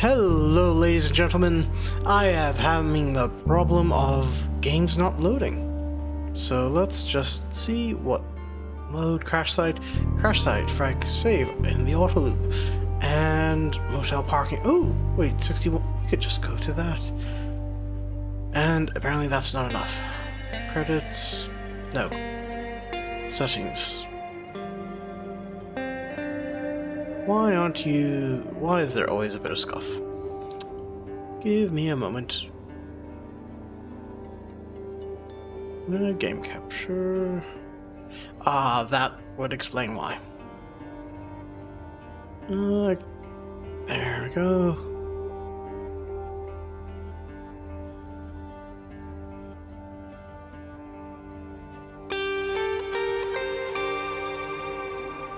Hello, ladies and gentlemen. I am having the problem of games not loading. So let's just see what load, crash site, frag save in the auto loop, and motel parking. Oh, wait, 61. We could just go to that. And apparently that's not enough. Credits. No. Settings. Why is there always a bit of scuff? Give me a moment. Game capture. That would explain why. There we go.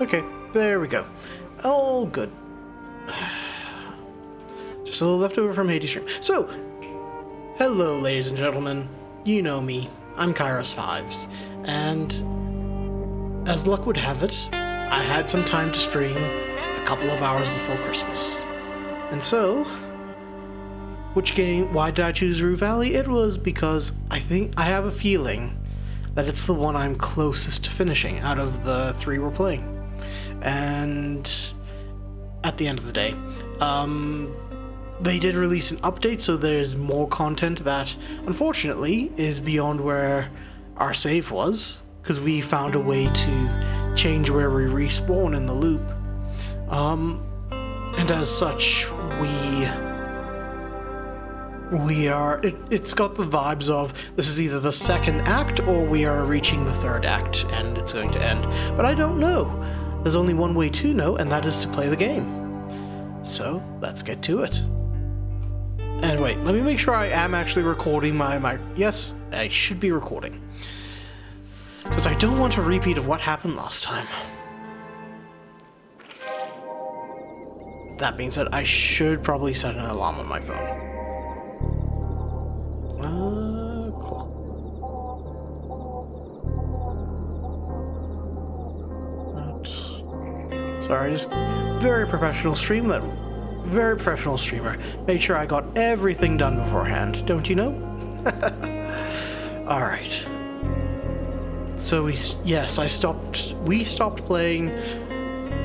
Okay, there we go. All good. Just a little leftover from Hades stream. So, hello ladies and gentlemen. You know me. I'm Kairos5s. And as luck would have it, I had some time to stream a couple of hours before Christmas. And so, why did I choose Rue Valley? It was because I have a feeling that it's the one I'm closest to finishing out of the three we're playing. And at the end of the day, they did release an update, so there's more content that unfortunately is beyond where our save was, because we found a way to change where we respawn in the loop. And as such, it's got the vibes of this is either the second act or we are reaching the third act and it's going to end. But I don't know. There's only one way to know, and that is to play the game. So, let's get to it. And wait, let me make sure I am actually recording my... Yes, I should be recording. Because I don't want a repeat of what happened last time. That being said, I should probably set an alarm on my phone. Clock. Sorry, just very professional streamer. Made sure I got everything done beforehand, don't you know? Alright. So we stopped playing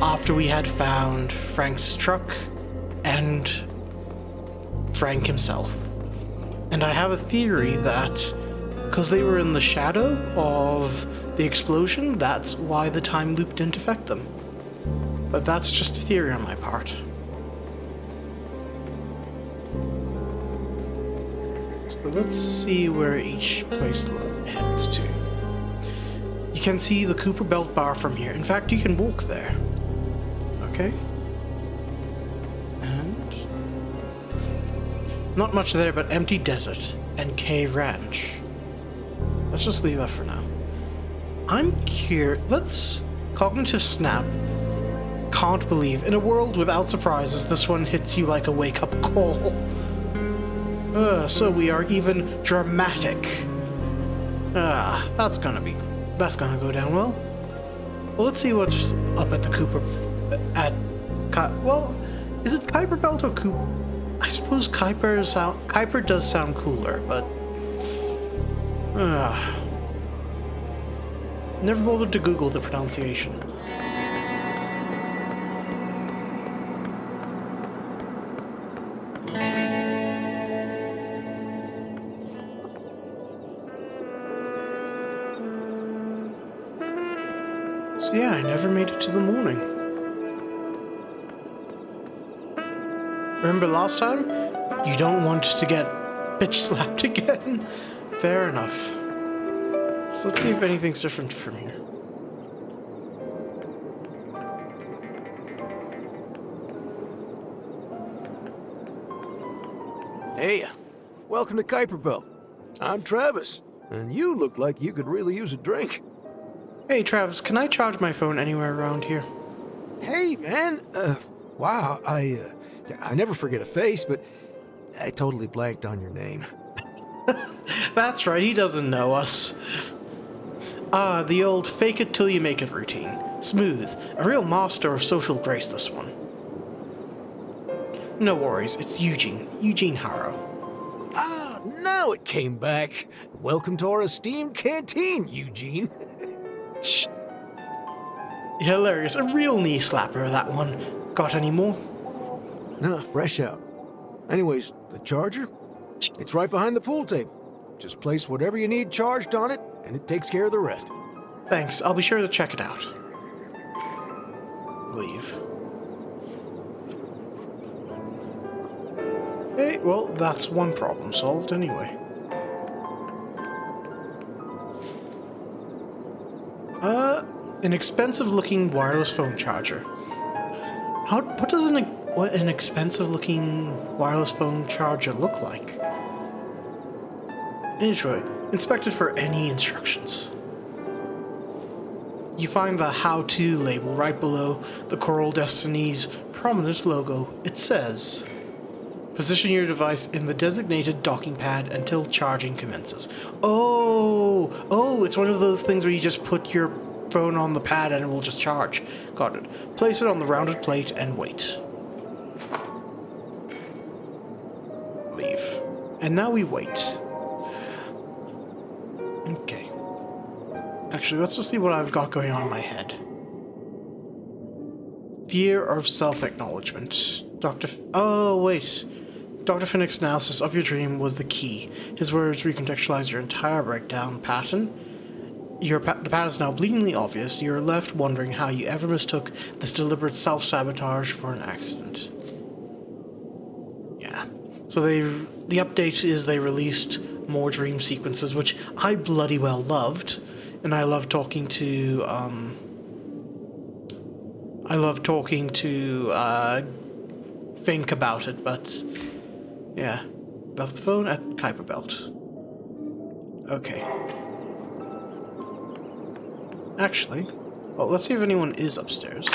after we had found Frank's truck and Frank himself. And I have a theory that because they were in the shadow of the explosion, that's why the time loop didn't affect them. But that's just a theory on my part. So let's see where each place heads to. You can see the Cooper Belt Bar from here. In fact, you can walk there. Okay. And not much there, but empty desert and cave ranch. Let's just leave that for now. I'm curious. Let's cognitive snap. Can't believe in a world without surprises, this one hits you like a wake-up call. So we are even dramatic. That's gonna go down well. Well, let's see what's up at the Cooper. Is it Kuiper Belt or Cooper? I suppose Kuiper does sound cooler, but never bothered to Google the pronunciation. So yeah, I never made it to the morning. Remember last time? You don't want to get bitch slapped again? Fair enough. So let's see if anything's different from here. Hey, welcome to Kuiper Belt. I'm Travis, and you look like you could really use a drink. Hey Travis, can I charge my phone anywhere around here? Hey, man. Wow, I never forget a face, but I totally blanked on your name. That's right, he doesn't know us. The old fake it till you make it routine. Smooth. A real master of social grace, this one. No worries, it's Eugene. Eugene Harrow. Ah, now it came back. Welcome to our esteemed canteen, Eugene. Shh. Hilarious. A real knee slapper, that one. Got any more? Nah, fresh out. Anyways, the charger? It's right behind the pool table. Just place whatever you need charged on it, and it takes care of the rest. Thanks, I'll be sure to check it out. Leave. Okay, well, that's one problem solved anyway. An expensive-looking wireless phone charger. What does an expensive-looking wireless phone charger look like? Anyway, inspect it for any instructions. You find the how-to label right below the Coral Destiny's prominent logo. It says, position your device in the designated docking pad until charging commences. Oh, it's one of those things where you just put your phone on the pad and it will just charge. Got it. Place it on the rounded plate and wait. Leave. And now we wait. Okay. Actually, let's just see what I've got going on in my head. Fear of self-acknowledgement. Oh, wait. Dr. Finnick's analysis of your dream was the key. His words recontextualize your entire breakdown pattern. The pattern is now bleedingly obvious. You're left wondering how you ever mistook this deliberate self-sabotage for an accident. Yeah. So the update is they released more dream sequences, which I bloody well loved. And I love talking to, Fink about it, but yeah. Left the phone at Kuiper Belt. Okay. Actually, well, let's see if anyone is upstairs.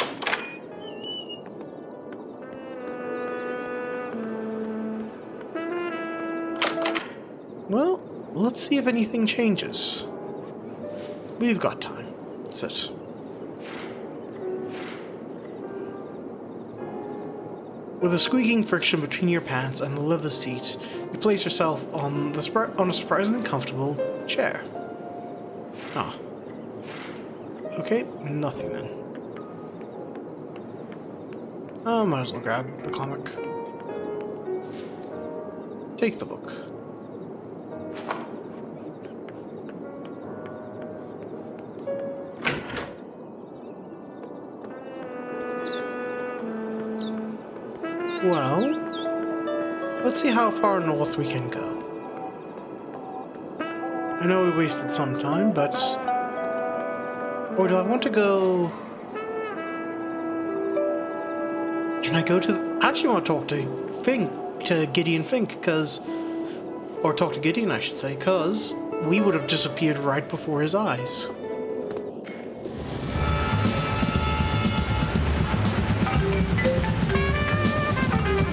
Well, let's see if anything changes. We've got time. Sit. With a squeaking friction between your pants and the leather seat, you place yourself on a surprisingly comfortable chair. Ah. Okay, nothing then. Oh, might as well grab the comic. Take the book. Well, let's see how far north we can go. I know we wasted some time, but... Or do I want to go... Can I go to... I actually want to talk to Gideon Fink, because... Or talk to Gideon, I should say, because we would have disappeared right before his eyes.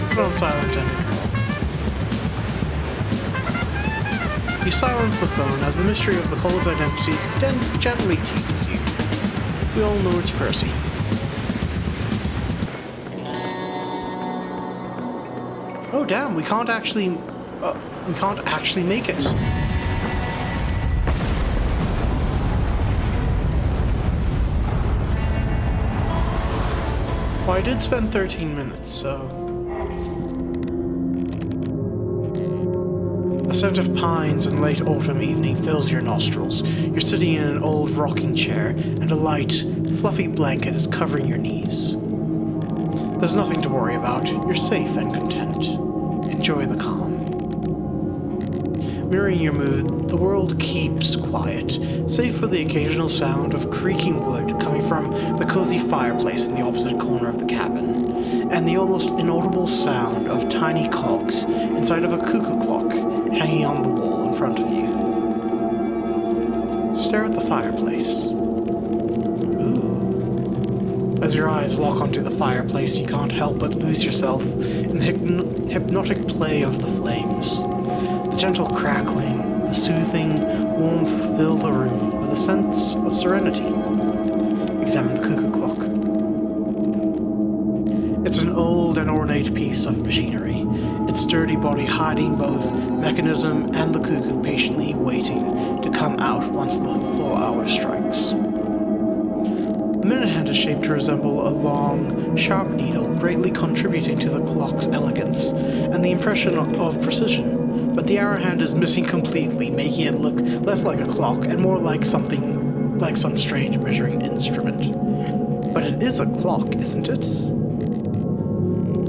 Put on silent anyway. You silence the phone as the mystery of the caller's identity gently teases you. We all know it's Percy. Oh damn, we can't actually make it. Well, I did spend 13 minutes, so... The scent of pines and late autumn evening fills your nostrils. You're sitting in an old rocking chair, and a light, fluffy blanket is covering your knees. There's nothing to worry about. You're safe and content. Enjoy the calm. Mirroring your mood, the world keeps quiet, save for the occasional sound of creaking wood coming from the cozy fireplace in the opposite corner of the cabin, and the almost inaudible sound of tiny cogs inside of a cuckoo clock hanging on the wall in front of you. Stare at the fireplace. Ooh. As your eyes lock onto the fireplace, you can't help but lose yourself in the hypnotic play of the flames. The gentle crackling, the soothing warmth fill the room with a sense of serenity. Examine the cuckoo clock. It's an old and ornate piece of machinery, its sturdy body hiding both mechanism and the cuckoo patiently waiting to come out once the full hour strikes. The minute hand is shaped to resemble a long, sharp needle, greatly contributing to the clock's elegance and the impression of precision, but the hour hand is missing completely, making it look less like a clock and more like something like some strange measuring instrument. But it is a clock, isn't it?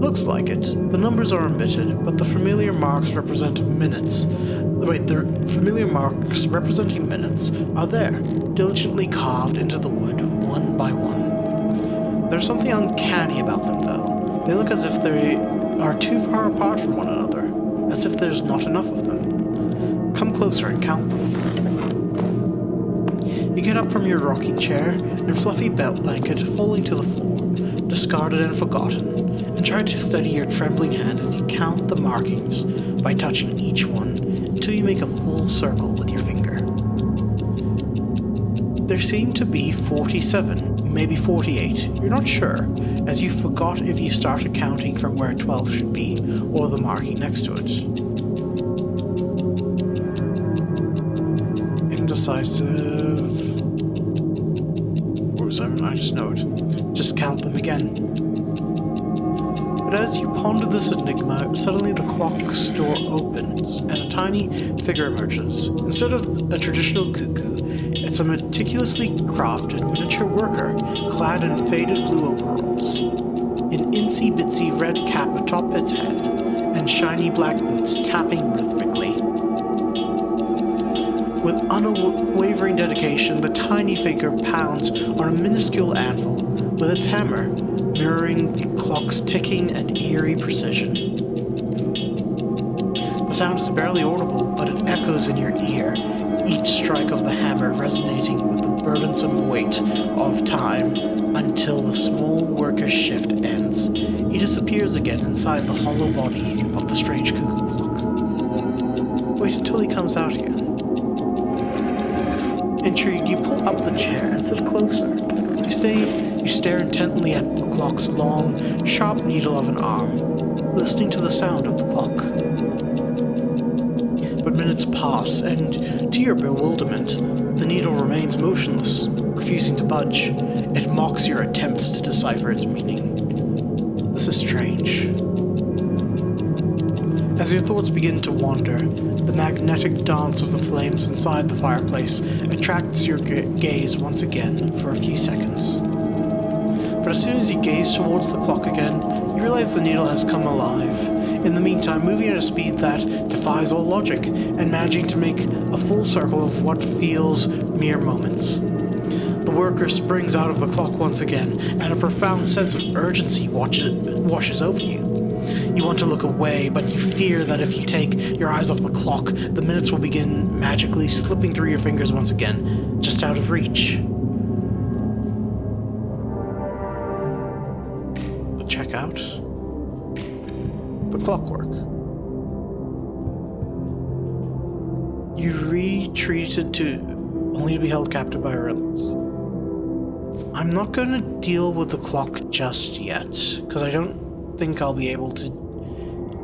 Looks like it. The numbers are omitted, but the familiar marks represent minutes. The familiar marks representing minutes are there, diligently carved into the wood, one by one. There's something uncanny about them, though. They look as if they are too far apart from one another, as if there's not enough of them. Come closer and count them. You get up from your rocking chair, your fluffy belt blanket falling to the floor, discarded and forgotten, and try to steady your trembling hand as you count the markings by touching each one until you make a full circle with your finger. There seem to be 47, maybe 48, you're not sure, as you forgot if you started counting from where 12 should be or the marking next to it. Indecisive. 47, I just know it. Just count them again. But as you ponder this enigma, suddenly the clock's door opens and a tiny figure emerges. Instead of a traditional cuckoo, it's a meticulously crafted miniature worker, clad in faded blue overalls, an itsy-bitsy red cap atop its head, and shiny black boots tapping rhythmically. With unwavering dedication, the tiny figure pounds on a minuscule anvil with its hammer, mirroring the clock's ticking and eerie precision. The sound is barely audible, but it echoes in your ear, each strike of the hammer resonating with the burdensome weight of time until the small worker's shift ends. He disappears again inside the hollow body of the strange cuckoo clock. Wait until he comes out again. Intrigued, you pull up the chair and sit closer. You stare intently at the clock's long, sharp needle of an arm, listening to the sound of the clock. But minutes pass, and to your bewilderment, the needle remains motionless, refusing to budge. It mocks your attempts to decipher its meaning. This is strange. As your thoughts begin to wander, the magnetic dance of the flames inside the fireplace attracts your gaze once again for a few seconds. But as soon as you gaze towards the clock again, you realize the needle has come alive. In the meantime, moving at a speed that defies all logic, and managing to make a full circle of what feels mere moments. The worker springs out of the clock once again, and a profound sense of urgency washes over you. You want to look away, but you fear that if you take your eyes off the clock, the minutes will begin magically slipping through your fingers once again, just out of reach. But check out the clockwork. You retreated to only to be held captive by relentless. I'm not going to deal with the clock just yet, because I don't think I'll be able to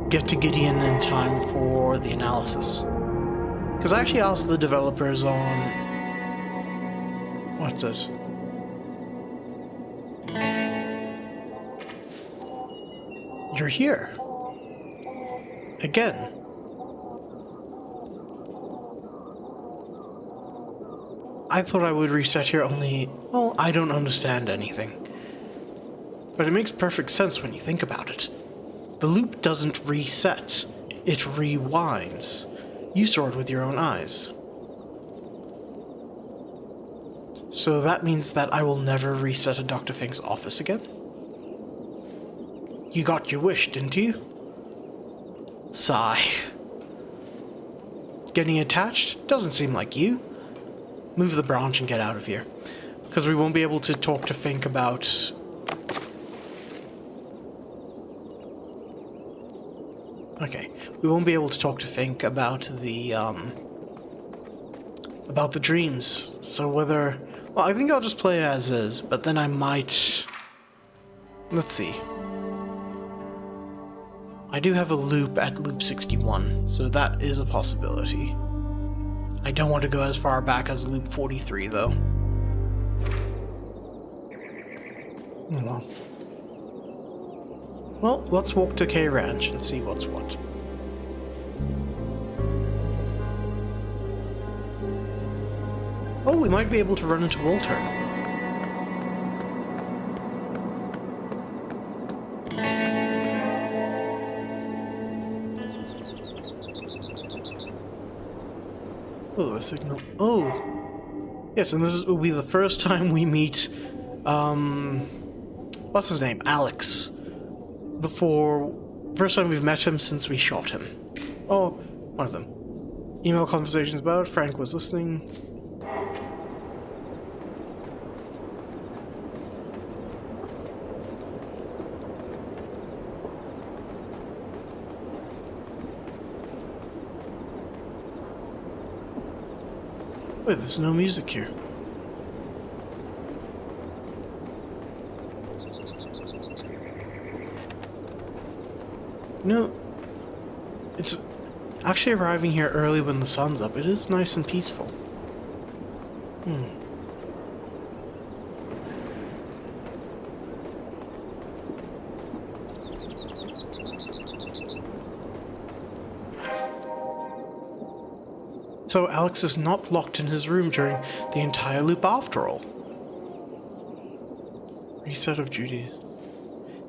get to Gideon in time for the analysis. Because I actually asked the developers on... what's it? You're here. Again. I thought I would reset here only... well, I don't understand anything. But it makes perfect sense when you think about it. The loop doesn't reset, it rewinds. You saw it with your own eyes. So that means that I will never reset a Dr. Fink's office again? You got your wish, didn't you? Sigh. Getting attached? Doesn't seem like you. Move the branch and get out of here. Because we won't be able to talk to Fink about... okay, we won't be able to talk to Fink about the dreams. So whether... well, I think I'll just play as is, but then I might... let's see. I do have a loop at loop 61, so that is a possibility. I don't want to go as far back as loop 43, though. Oh, well, let's walk to K Ranch and see what's what. Oh, we might be able to run into Walter. Oh, the signal. Oh! Yes, and this will be the first time we meet, what's his name? Alex. First time we've met him since we shot him. Oh, one of them. Email conversations about it. Frank was listening. Wait, there's no music here. No. It's actually arriving here early when the sun's up. It is nice and peaceful. So Alex is not locked in his room during the entire loop after all. Reset of duty.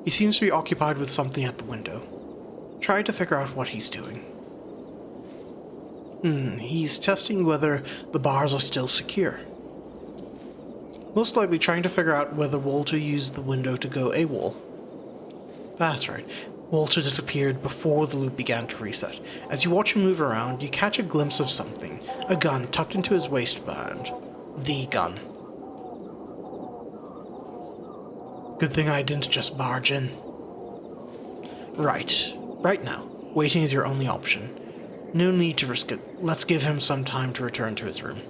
He seems to be occupied with something at the window. Try to figure out what he's doing. He's testing whether the bars are still secure. Most likely trying to figure out whether Walter used the window to go AWOL. That's right. Walter disappeared before the loop began to reset. As you watch him move around, you catch a glimpse of something. A gun tucked into his waistband. The gun. Good thing I didn't just barge in. Right now. Waiting is your only option. No need to risk it. Let's give him some time to return to his room.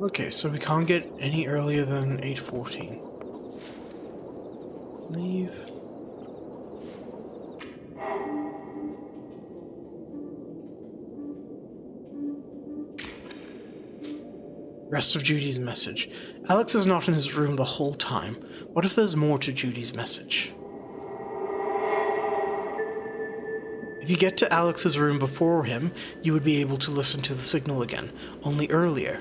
Okay, so we can't get any earlier than 8:14. Leave. Rest of Judy's message. Alex is not in his room the whole time. What if there's more to Judy's message? If you get to Alex's room before him, you would be able to listen to the signal again, only earlier.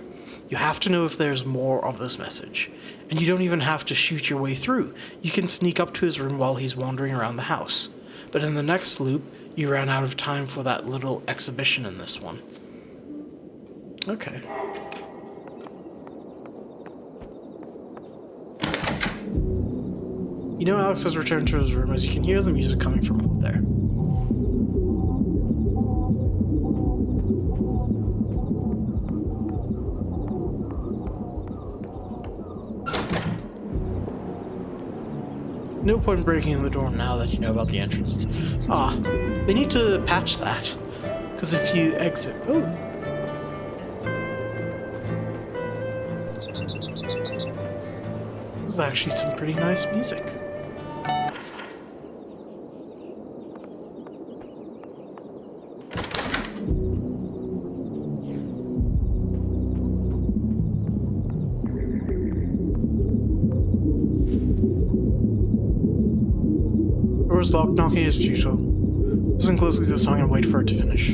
You have to know if there's more of this message. And you don't even have to shoot your way through. You can sneak up to his room while he's wandering around the house. But in the next loop, you ran out of time for that little exhibition in this one. Okay. You know Alex has returned to his room as you can hear the music coming from up there. No point in breaking in the door now that you know about the entrance. They need to patch that. Because if you exit... Oh! This is actually some pretty nice music. Door's locked, knocking is futile. Listen closely to the song and wait for it to finish.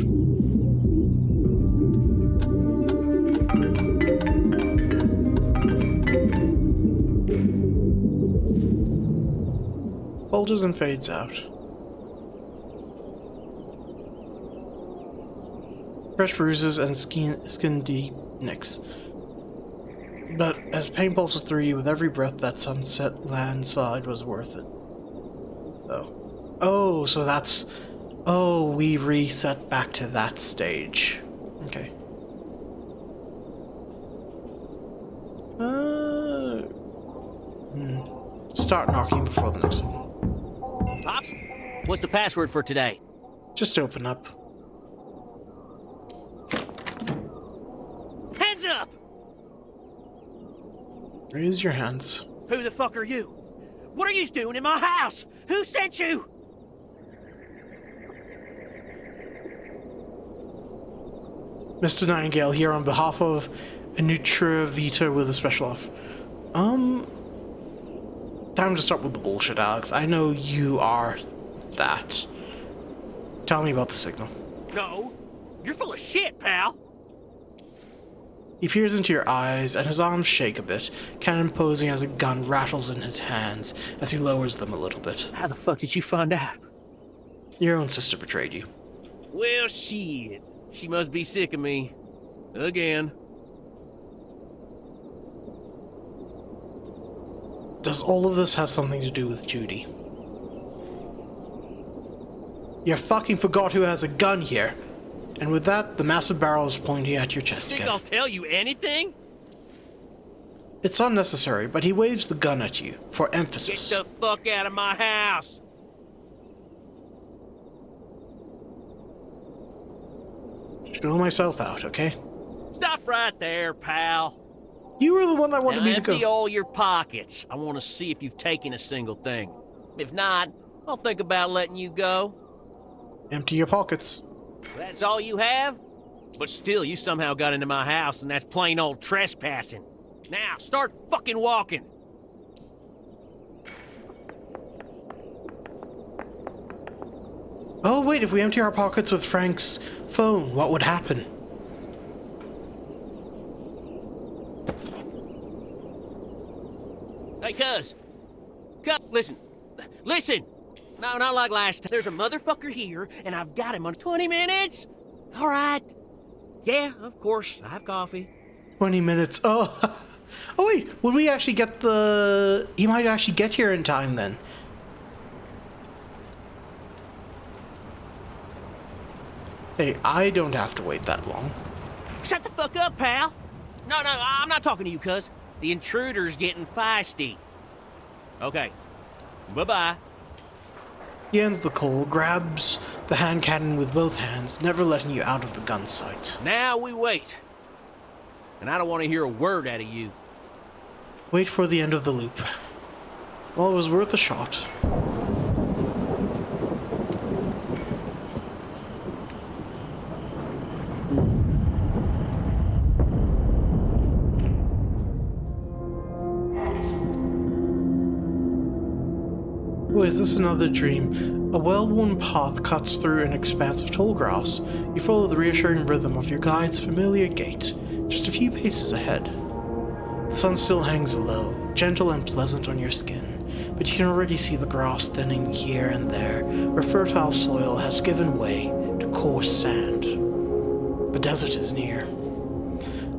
Falters and fades out. Fresh bruises and skin deep nicks. But as pain pulses through you with every breath, that sunset landside was worth it. Oh, so that's... Oh, we reset back to that stage. Okay. Start knocking before the next one. Pops, what's the password for today? Just open up. Hands up! Raise your hands. Who the fuck are you? What are you doing in my house? Who sent you? Mr. Nightingale here on behalf of Anutra Vita with a special offer. Time to start with the bullshit, Alex. I know you are that. Tell me about the signal. No, you're full of shit, pal. He peers into your eyes, and his arms shake a bit. Cannon posing as a gun rattles in his hands as he lowers them a little bit. How the fuck did you find out? Your own sister betrayed you. Well, shit. She must be sick of me. Again. Does all of this have something to do with Judy? You fucking forgot who has a gun here. And with that, the massive barrel is pointing at your chest Think again. I'll tell you anything? It's unnecessary, but he waves the gun at you, for Get emphasis. the fuck out of my house! Show myself out, okay? Stop right there, pal. You were the one that wanted Now me to empty go. all your pockets. I want to see if you've taken a single thing. If not, I'll think about letting you go. Empty your pockets. That's all you have? But still, you somehow got into my house, and that's plain old trespassing. Now, start fucking walking. Oh wait, if we empty our pockets with Frank's phone, what would happen? Hey, cuz. Listen. Listen! No, not like last time. There's a motherfucker here, and I've got him on 20 minutes? All right. Yeah, of course. I have coffee. 20 minutes. Oh. Oh wait, would we actually get the... He might actually get here in time then. Hey, I don't have to wait that long. Shut the fuck up, pal. No, I'm not talking to you, cuz. The intruder's getting feisty. Okay. Bye-bye. He ends the call, grabs the hand cannon with both hands, never letting you out of the gun sight. Now we wait. And I don't want to hear a word out of you. Wait for the end of the loop. Well, it was worth a shot. Oh, is this another dream? A well-worn path cuts through an expanse of tall grass. You follow the reassuring rhythm of your guide's familiar gait, just a few paces ahead. The sun still hangs low, gentle and pleasant on your skin, but you can already see the grass thinning here and there, where fertile soil has given way to coarse sand. The desert is near.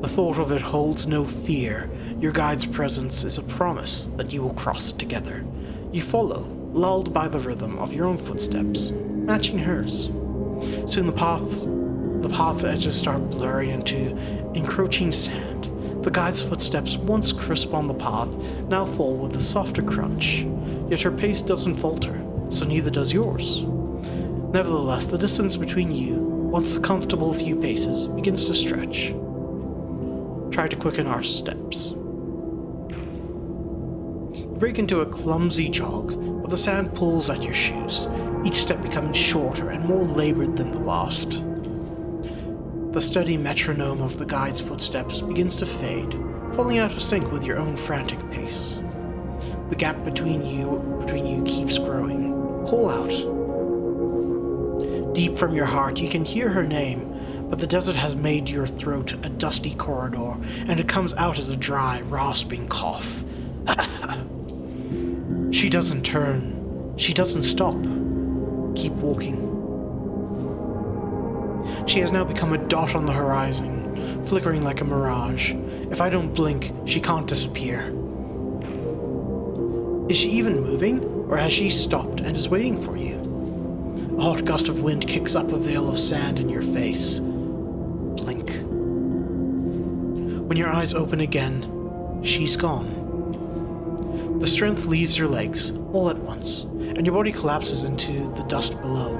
The thought of it holds no fear. Your guide's presence is a promise that you will cross it together. You follow, lulled by the rhythm of your own footsteps, matching hers. Soon the path's edges start blurring into encroaching sand. The guide's footsteps, once crisp on the path, now fall with a softer crunch. Yet her pace doesn't falter, so neither does yours. Nevertheless, the distance between you, once a comfortable few paces, begins to stretch. Try to quicken our steps. You break into a clumsy jog, but the sand pulls at your shoes, each step becoming shorter and more labored than the last. The steady metronome of the guide's footsteps begins to fade, falling out of sync with your own frantic pace. The gap between you keeps growing. Call out. Deep from your heart, you can hear her name, but the desert has made your throat a dusty corridor, and it comes out as a dry, rasping cough. She doesn't turn. She doesn't stop. Keep walking. She has now become a dot on the horizon, flickering like a mirage. If I don't blink, she can't disappear. Is she even moving, or has she stopped and is waiting for you? A hot gust of wind kicks up a veil of sand in your face. Blink. When your eyes open again, she's gone. The strength leaves your legs, all at once, and your body collapses into the dust below.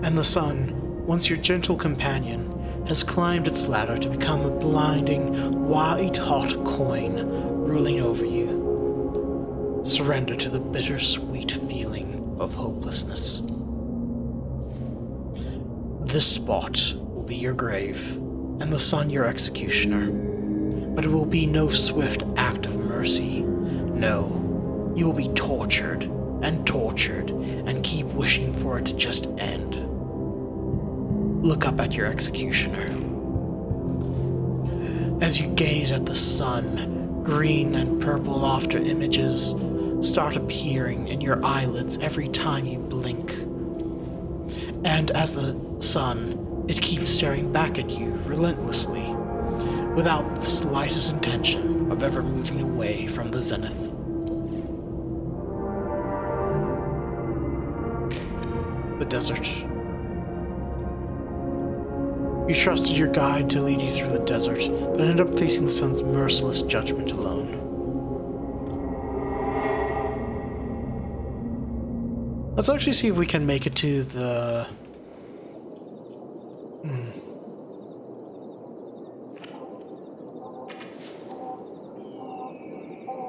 And the sun, once your gentle companion, has climbed its ladder to become a blinding, white-hot coin ruling over you. Surrender to the bittersweet feeling of hopelessness. This spot will be your grave, and the sun your executioner. But it will be no swift act of mercy. No, you will be tortured, and keep wishing for it to just end. Look up at your executioner. As you gaze at the sun, green and purple after images start appearing in your eyelids every time you blink. And as the sun, it keeps staring back at you relentlessly, without the slightest intention of ever moving away from the zenith. The desert. You trusted your guide to lead you through the desert, but ended up facing the sun's merciless judgment alone. Let's actually see if we can make it to the...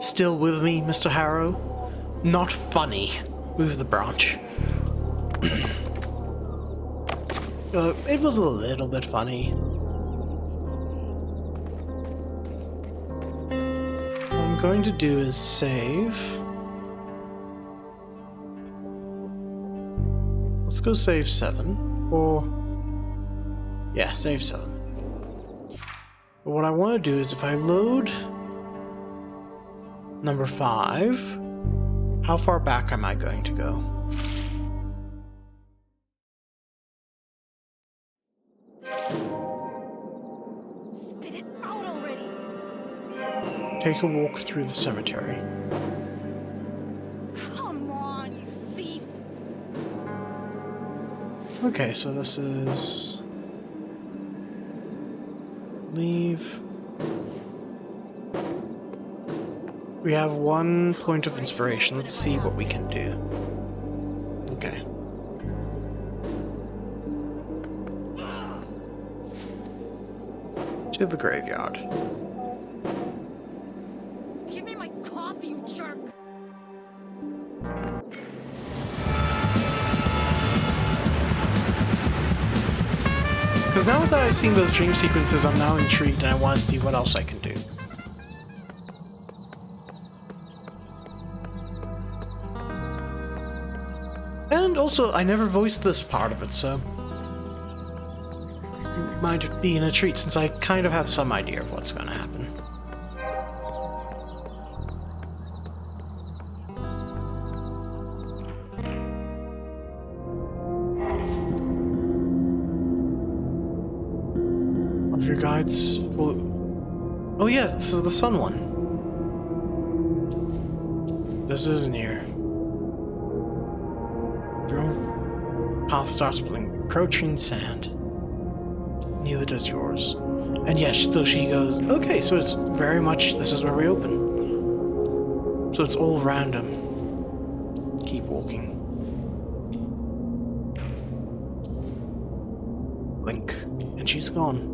Still with me, Mr. Harrow? Not funny. Move the branch. It was a little bit funny. What I'm going to do is save. Let's go save 7. Or... yeah, save 7. But what I want to do is if I load number 5, how far back am I going to go? Spit it out already! Take a walk through the cemetery. Come on, you thief! Okay, so this is... leave. We have 1 point of inspiration. Let's see what we can do. Okay. To the graveyard. Give me my coffee, you jerk! Because now that I've seen those dream sequences, I'm now intrigued and I want to see what else I can do. And also, I never voiced this part of it, so... it might be in a treat since I kind of have some idea of what's going to happen. One of your guides... well... oh yes, this is the sun one. This is near. Your own path starts pulling encroaching sand. Neither does yours. And yes, so she goes, okay, so it's very much, this is where we open. So it's all random. Keep walking. Blink. And she's gone.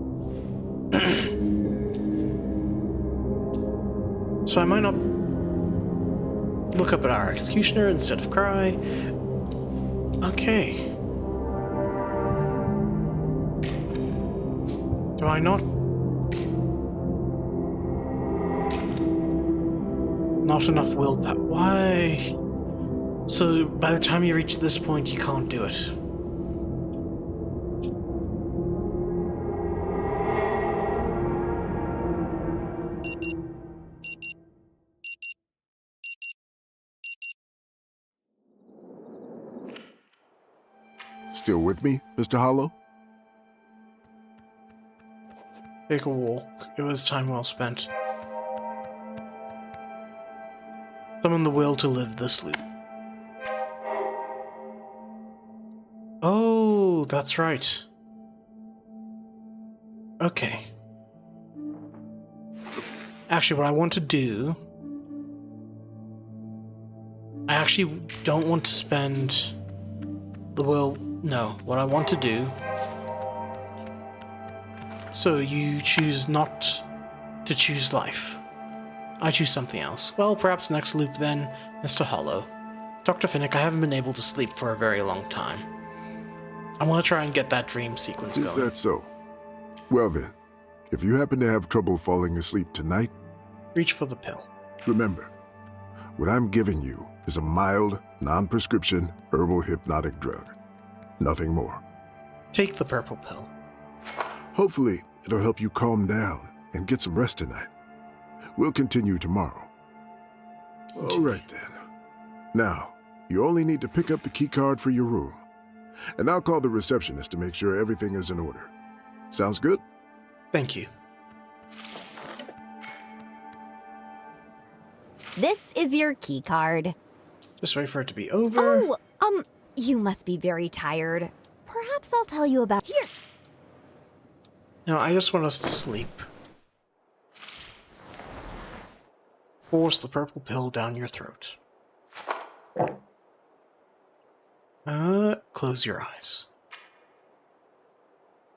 So I might not look up at our executioner instead of cry. Okay. Do I not? Not enough willpower. Why? So by the time you reach this point, you can't do it. Still with me, Mr. Hollow? Take a walk. It was time well spent. Summon the will to live this loop. Oh, that's right. Okay. Actually, what I want to do... I actually don't want to spend the will No, what I want to do... So you choose not to choose life. I choose something else. Well, perhaps next loop then, Mr. Hollow. Dr. Finnick, I haven't been able to sleep for a very long time. I want to try and get that dream sequence going. Is that so? Well then, if you happen to have trouble falling asleep tonight, Reach for the pill. remember, what I'm giving you is a mild, non-prescription, herbal hypnotic drug. Nothing more. Take the purple pill. Hopefully, it'll help you calm down and get some rest tonight. We'll continue tomorrow. All right then. Now, you only need to pick up the key card for your room. And I'll call the receptionist to make sure everything is in order. Sounds good? Thank you. This is your key card. Just wait for it to be over. Oh, you must be very tired. Perhaps I'll tell you about here. No, I just want us to sleep. Force the purple pill down your throat. Close your eyes.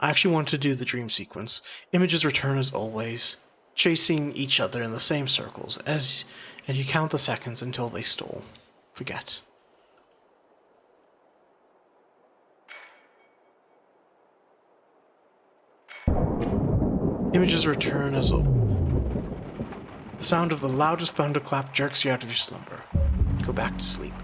I actually want to do the dream sequence. Images return as always, chasing each other in the same circles, and you count the seconds until they stall. Forget. Images return as always. The sound of the loudest thunderclap jerks you out of your slumber. Go back to sleep.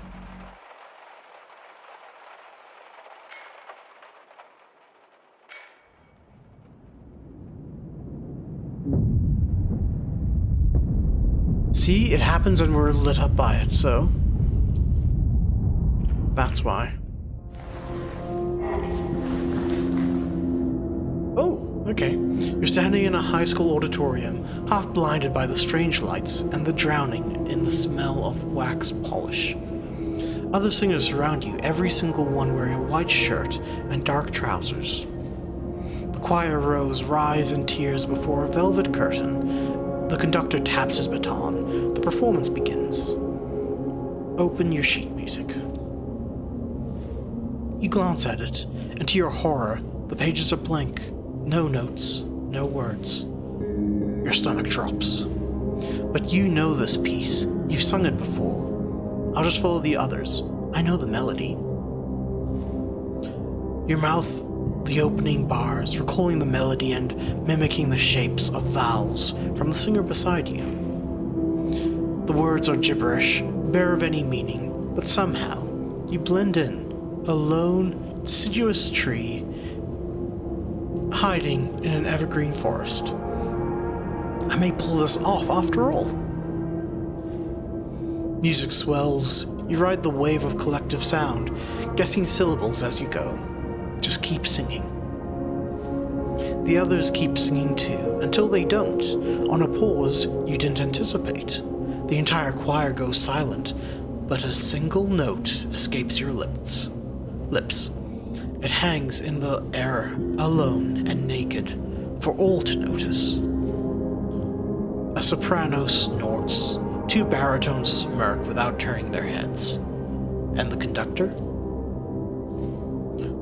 See, it happens and we're lit up by it, so... That's why. Oh, okay. You're standing in a high school auditorium, half blinded by the strange lights and the drowning in the smell of wax polish. Other singers surround you, every single one wearing a white shirt and dark trousers. The choir rows rise in tears before a velvet curtain. The conductor taps his baton. The performance begins. Open your sheet music. You glance at it, and to your horror, the pages are blank. No notes, no words. Your stomach drops. But you know this piece. You've sung it before. I'll just follow the others. I know the melody. Your mouth, the opening bars, recalling the melody and mimicking the shapes of vowels from the singer beside you. The words are gibberish, bare of any meaning, but somehow you blend in, a lone, deciduous tree hiding in an evergreen forest. I may pull this off after all. Music swells. You ride the wave of collective sound, guessing syllables as you go. Just keep singing. The others keep singing too, until they don't, on a pause you didn't anticipate. The entire choir goes silent, but a single note escapes your lips. It hangs in the air, alone and naked, for all to notice. A soprano snorts, two baritones smirk without turning their heads. And the conductor?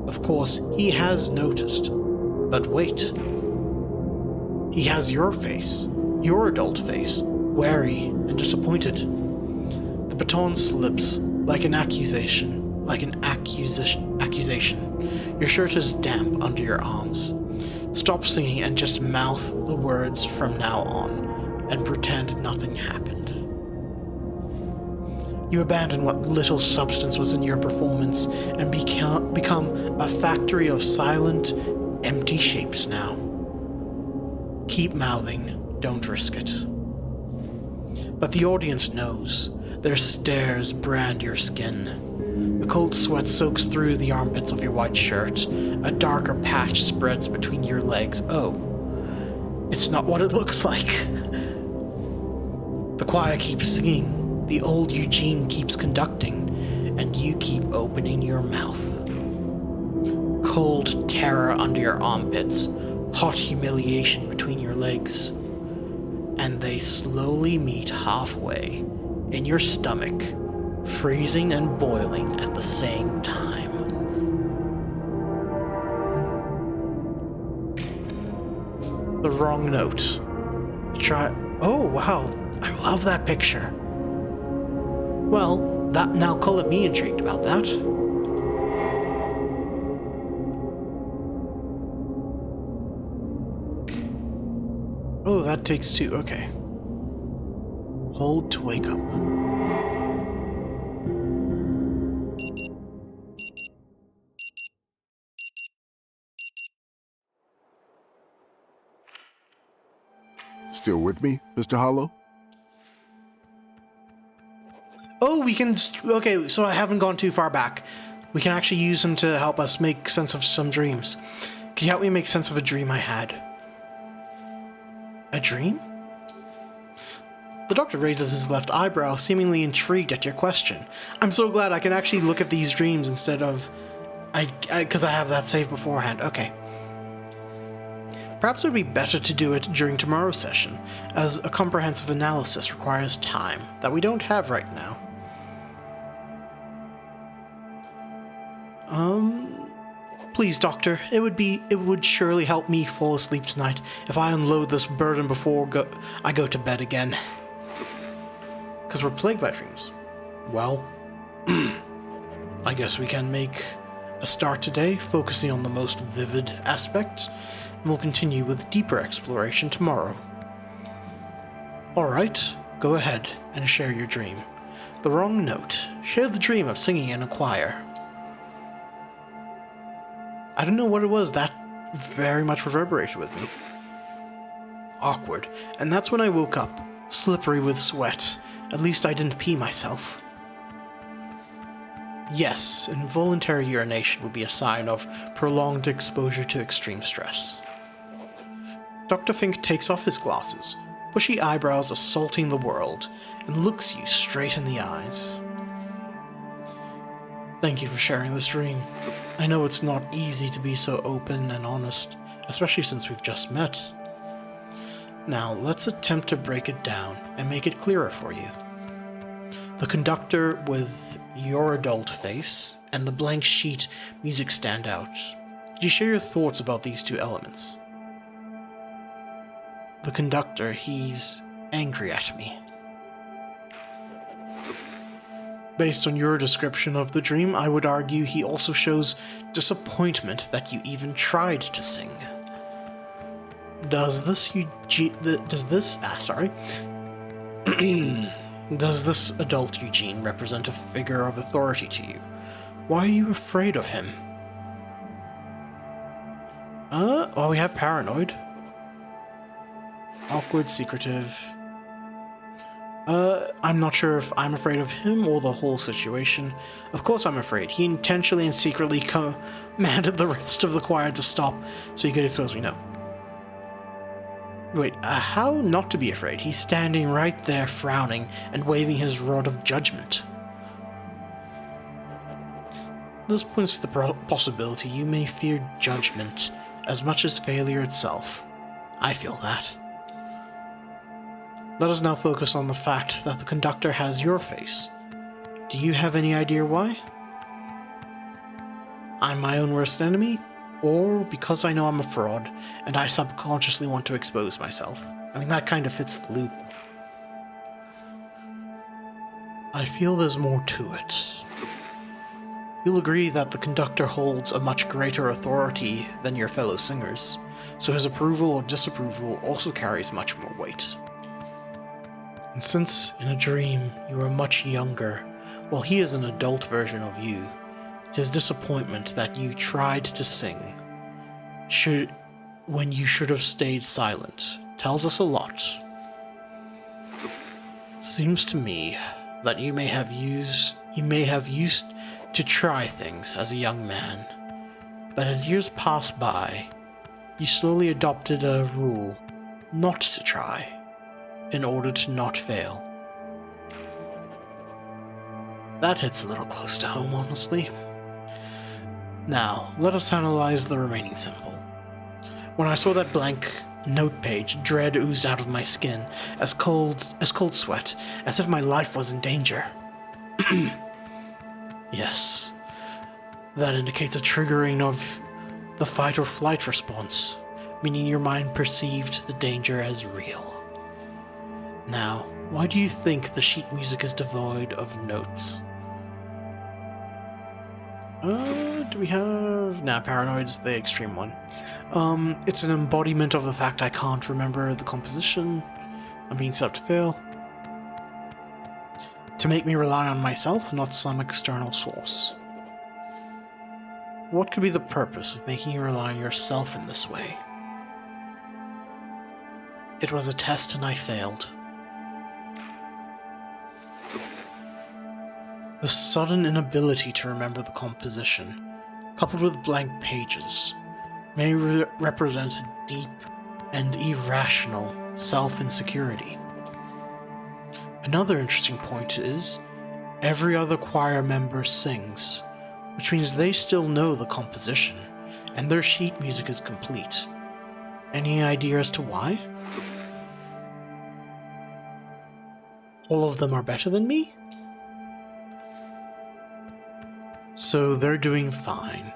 Of course, he has noticed. But wait. He has your face, your adult face, wary and disappointed. The baton slips like an accusation. Your shirt is damp under your arms. Stop singing and just mouth the words from now on, and pretend nothing happened. You abandon what little substance was in your performance and become a factory of silent, empty shapes now. Keep mouthing, don't risk it. But the audience knows. Their stares brand your skin. The cold sweat soaks through the armpits of your white shirt. A darker patch spreads between your legs. Oh, it's not what it looks like. The choir keeps singing. The old Eugene keeps conducting. And you keep opening your mouth. Cold terror under your armpits. Hot humiliation between your legs. And they slowly meet halfway in your stomach, freezing and boiling at the same time. The wrong note. Try. Oh, wow. I love that picture. Well, that now color me intrigued about that. Oh, that takes 2. Okay. Hold to wake up. Still with me, Mr. Hollow? Oh, we can... Okay, so I haven't gone too far back. We can actually use him to help us make sense of some dreams. Can you help me make sense of a dream I had? A dream? The doctor raises his left eyebrow, seemingly intrigued at your question. I'm so glad I can actually look at these dreams instead of... because I have that saved beforehand. Okay. Perhaps it would be better to do it during tomorrow's session, as a comprehensive analysis requires time that we don't have right now. Please, Doctor, it would surely help me fall asleep tonight if I unload this burden before I go to bed again. Because we're plagued by dreams. Well, I guess we can make a start today, focusing on the most vivid aspect, and we'll continue with deeper exploration tomorrow. Alright, go ahead and share your dream. The wrong note. Share the dream of singing in a choir. I don't know what it was that very much reverberated with me. Awkward. And that's when I woke up, slippery with sweat. At least I didn't pee myself. Yes, involuntary urination would be a sign of prolonged exposure to extreme stress. Dr. Fink takes off his glasses, bushy eyebrows assaulting the world, and looks you straight in the eyes. Thank you for sharing this dream. I know it's not easy to be so open and honest, especially since we've just met. Now, let's attempt to break it down and make it clearer for you. The conductor with your adult face and the blank sheet music stand out. Could you share your thoughts about these two elements? The conductor, he's angry at me. Based on your description of the dream, I would argue he also shows disappointment that you even tried to sing. Does this adult Eugene represent a figure of authority to you? Why are you afraid of him? Well, we have paranoid. Awkward, secretive. I'm not sure if I'm afraid of him or the whole situation. Of course I'm afraid. He intentionally and secretly commanded the rest of the choir to stop so he could expose me. No. Wait, how not to be afraid? He's standing right there frowning and waving his rod of judgment. This points to the possibility you may fear judgment as much as failure itself. I feel that. Let us now focus on the fact that the conductor has your face. Do you have any idea why? I'm my own worst enemy? Or because I know I'm a fraud, and I subconsciously want to expose myself? I mean, that kind of fits the loop. I feel there's more to it. You'll agree that the conductor holds a much greater authority than your fellow singers, so his approval or disapproval also carries much more weight. And since, in a dream, you are much younger, while he is an adult version of you, his disappointment that you tried to sing, when you should have stayed silent, tells us a lot. Seems to me that you may have used to try things as a young man, but as years passed by, you slowly adopted a rule not to try, in order to not fail. That hits a little close to home, honestly. Now, let us analyze the remaining symbol. When I saw that blank note page, dread oozed out of my skin, as cold sweat, as if my life was in danger. Yes, that indicates a triggering of the fight or flight response. meaning your mind perceived the danger as real. Now, why do you think the sheet music is devoid of notes? Do we have... Nah, Paranoid's the extreme one. It's an embodiment of the fact I can't remember the composition. I'm being set up to fail. To make me rely on myself, not some external source. What could be the purpose of making you rely on yourself in this way? It was a test and I failed. The sudden inability to remember the composition, coupled with blank pages, may represent a deep and irrational self-insecurity. Another interesting point is, every other choir member sings, which means they still know the composition, and their sheet music is complete. Any idea as to why? All of them are better than me? So they're doing fine,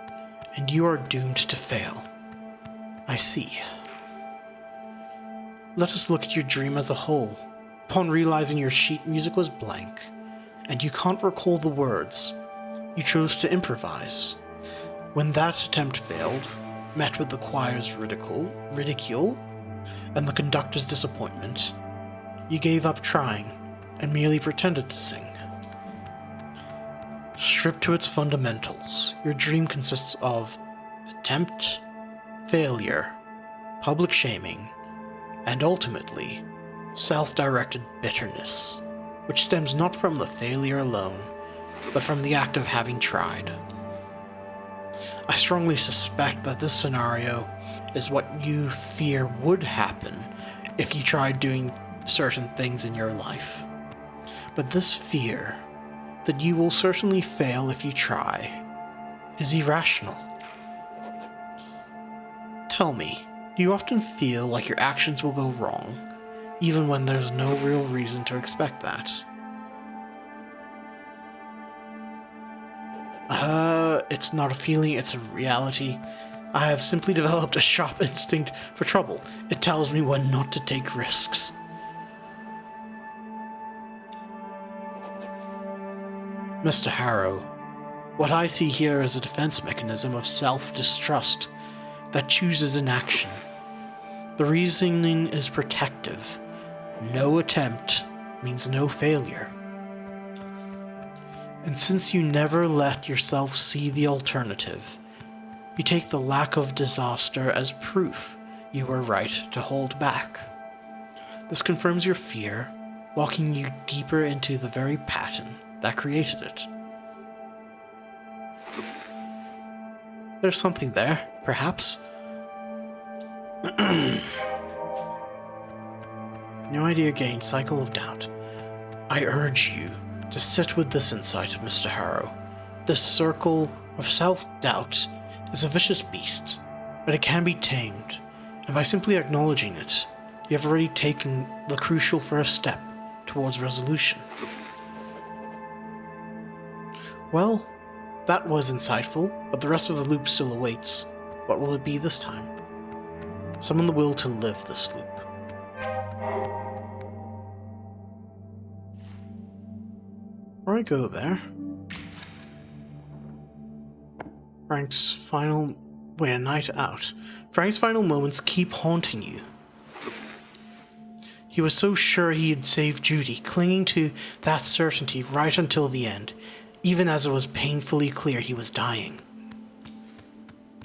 and you are doomed to fail. I see. Let us look at your dream as a whole. Upon realizing your sheet music was blank, and you can't recall the words, you chose to improvise. When that attempt failed, met with the choir's ridicule, and the conductor's disappointment, you gave up trying and merely pretended to sing. Stripped to its fundamentals, your dream consists of attempt, failure, public shaming, and ultimately, self-directed bitterness, which stems not from the failure alone, but from the act of having tried. I strongly suspect that this scenario is what you fear would happen if you tried doing certain things in your life. But this fear, that you will certainly fail if you try, is irrational. Tell me, do you often feel like your actions will go wrong, even when there's no real reason to expect that? It's not a feeling, it's a reality. I have simply developed a sharp instinct for trouble. It tells me when not to take risks. Mr. Harrow, what I see here is a defense mechanism of self-distrust that chooses inaction. The reasoning is protective. No attempt means no failure. And since you never let yourself see the alternative, you take the lack of disaster as proof you were right to hold back. This confirms your fear, walking you deeper into the very pattern that created it. There's something there, perhaps. New idea gained, cycle of doubt. I urge you to sit with this insight, Mr. Harrow. This circle of self-doubt is a vicious beast, but it can be tamed, and by simply acknowledging it, you have already taken the crucial first step towards resolution. Well, that was insightful, but the rest of the loop still awaits. What will it be this time? Summon the will to live this loop. Before I go there, Frank's final... Wait, a night out. Frank's final moments keep haunting you. He was so sure he had saved Judy, clinging to that certainty right until the end, even as it was painfully clear he was dying.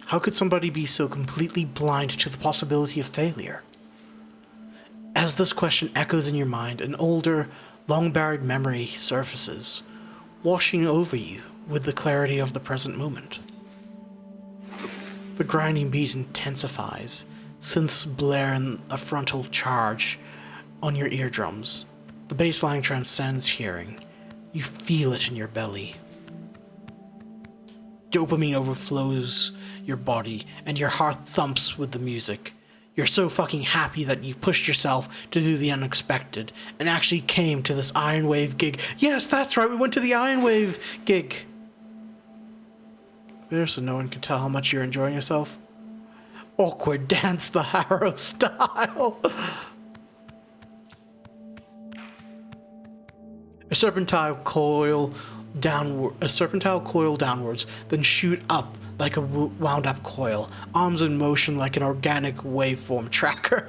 How could somebody be so completely blind to the possibility of failure? As this question echoes in your mind, an older, long-buried memory surfaces, washing over you with the clarity of the present moment. The grinding beat intensifies, synths blare in a frontal charge on your eardrums. The bass line transcends hearing. You feel it in your belly. Dopamine overflows your body, and your heart thumps with the music. You're so fucking happy that you pushed yourself to do the unexpected, and actually came to this Iron Wave gig. Yes, that's right, we went to the Iron Wave gig. There, so no one can tell how much you're enjoying yourself. awkward dance the Harrow style. A serpentile coil downwards, then shoot up like a wound-up coil, arms in motion like an organic waveform tracker.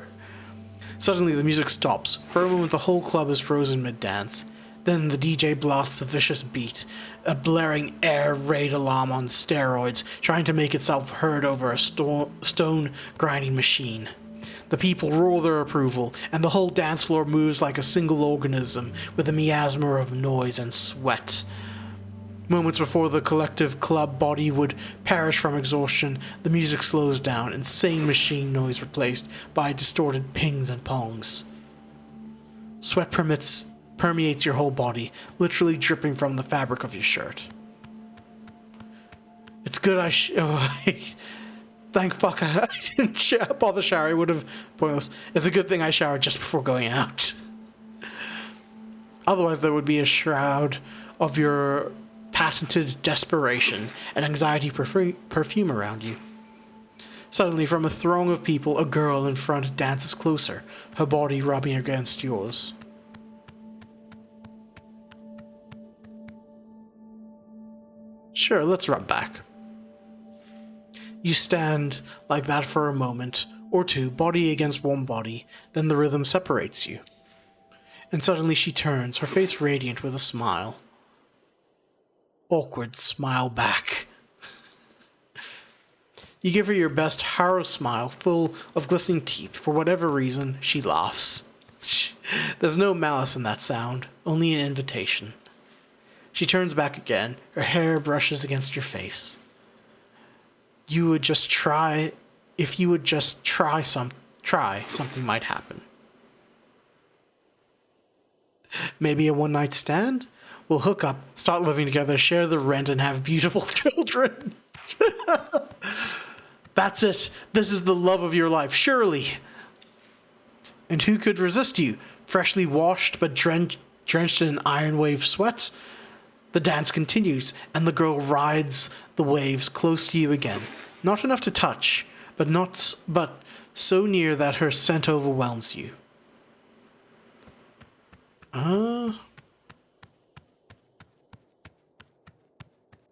Suddenly, the music stops. For a moment, the whole club is frozen mid-dance. Then the DJ blasts a vicious beat, a blaring air raid alarm on steroids, trying to make itself heard over a stone grinding machine. The people roar their approval, and the whole dance floor moves like a single organism with a miasma of noise and sweat. Moments before the collective club body would perish from exhaustion, the music slows down, insane machine noise replaced by distorted pings and pongs. Sweat permeates your whole body, literally dripping from the fabric of your shirt. It's good thank fuck I didn't bother shower. It would have pointless. It's a good thing I showered just before going out. Otherwise, there would be a shroud of your patented desperation and anxiety perfume around you. Suddenly, from a throng of people, a girl in front dances closer, her body rubbing against yours. Sure, let's rub back. You stand like that for a moment or two, body against one body, then the rhythm separates you. And suddenly she turns, her face radiant with a smile. Awkward smile back. You give her your best Harrow smile, full of glistening teeth. For whatever reason, she laughs. There's no malice in that sound, only an invitation. She turns back again, her hair brushes against your face. If you would just try, something might happen. Maybe a one-night stand? We'll hook up, start living together, share the rent, and have beautiful children. That's it. This is the love of your life, surely. And who could resist you? Freshly washed but drenched in iron wave sweat? The dance continues, and the girl rides the waves close to you again. Not enough to touch, but so near that her scent overwhelms you.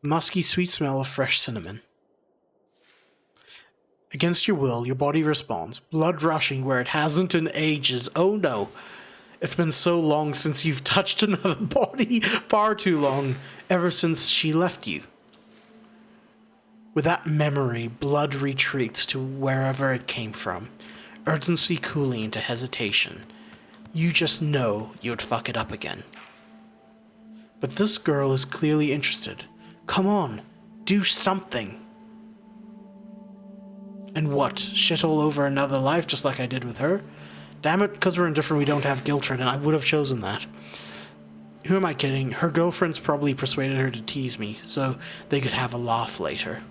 Musky sweet smell of fresh cinnamon. Against your will, your body responds, blood rushing where it hasn't in ages. Oh no. It's been so long since you've touched another body. Far too long. Ever since she left you. With that memory, blood retreats to wherever it came from. Urgency cooling into hesitation. You just know you'd fuck it up again. But this girl is clearly interested. Come on, do something. And what? Shit all over another life just like I did with her? Damn it, because we're indifferent we don't have guilt-ridden, and I would have chosen that. Who am I kidding? Her girlfriends probably persuaded her to tease me, so they could have a laugh later.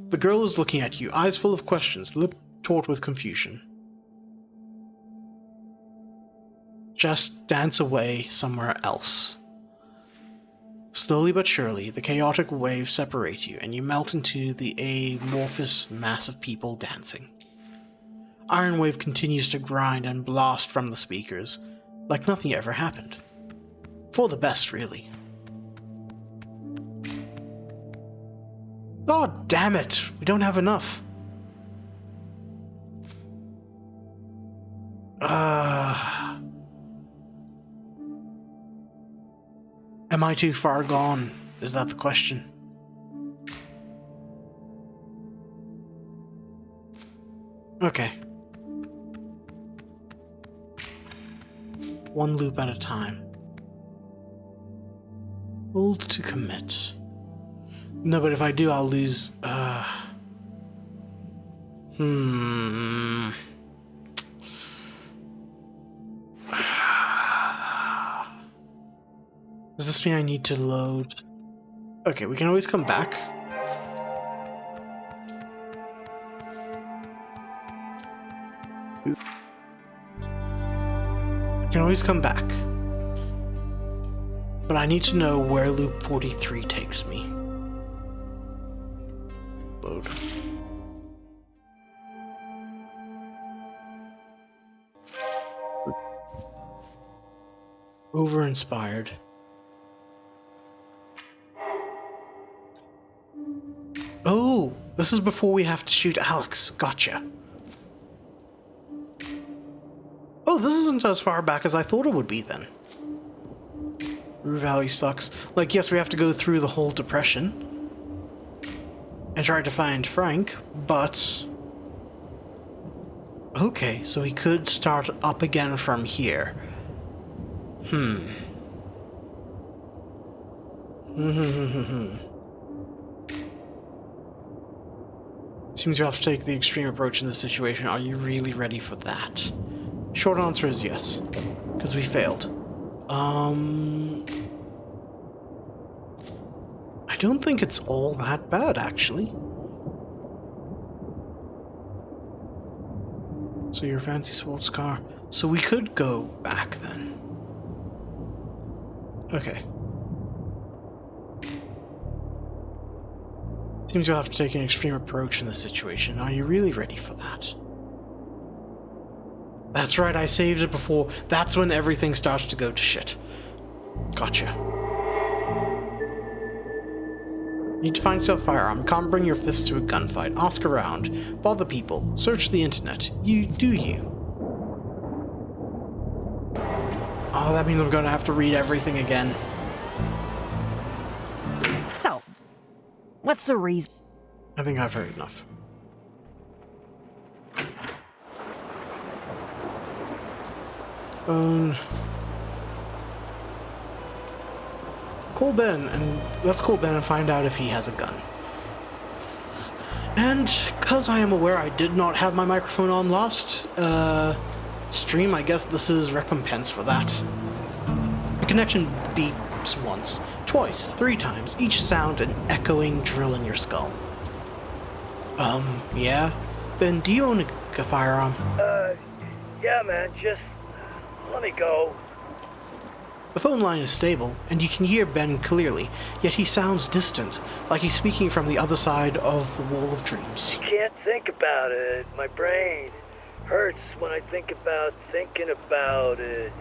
The girl is looking at you, eyes full of questions, lip taut with confusion. Just dance away somewhere else. Slowly but surely, the chaotic waves separate you, and you melt into the amorphous mass of people dancing. Iron Wave continues to grind and blast from the speakers, like nothing ever happened. For the best, really. God damn it! We don't have enough. Am I too far gone? Is that the question? Okay. One loop at a time. Hold to commit. No, but if I do, I'll lose. Does this mean I need to load? Okay, we can always come back. We can always come back. But I need to know where loop 43 takes me. Load. Over-inspired. Oh, this is before we have to shoot Alex. Gotcha. Oh, this isn't as far back as I thought it would be then. Rue Valley sucks. Like, yes, we have to go through the whole depression and try to find Frank, but... Okay, so he could start up again from here. Seems you have to take the extreme approach in this situation. Are you really ready for that? Short answer is yes, because we failed. I don't think it's all that bad, actually. So your fancy sports car. So we could go back then. Okay. Seems you'll have to take an extreme approach in this situation. Are you really ready for that? That's right, I saved it before. That's when everything starts to go to shit. Gotcha. Need to find yourself a firearm. Can't bring your fists to a gunfight. Ask around. Bother people. Search the internet. You do you. Oh, that means I'm gonna have to read everything again. So, what's the reason? I think I've heard enough. Call Ben, and let's call Ben and find out if he has a gun. And because I am aware I did not have my microphone on last stream, I guess this is recompense for that. The connection beeps once, twice, 3 times, each sound an echoing drill in your skull. Yeah? Ben, do you own a firearm? Yeah, man, just let me go. The phone line is stable, and you can hear Ben clearly, yet he sounds distant, like he's speaking from the other side of the wall of dreams. Can't think about it. My brain hurts when I think about thinking about it.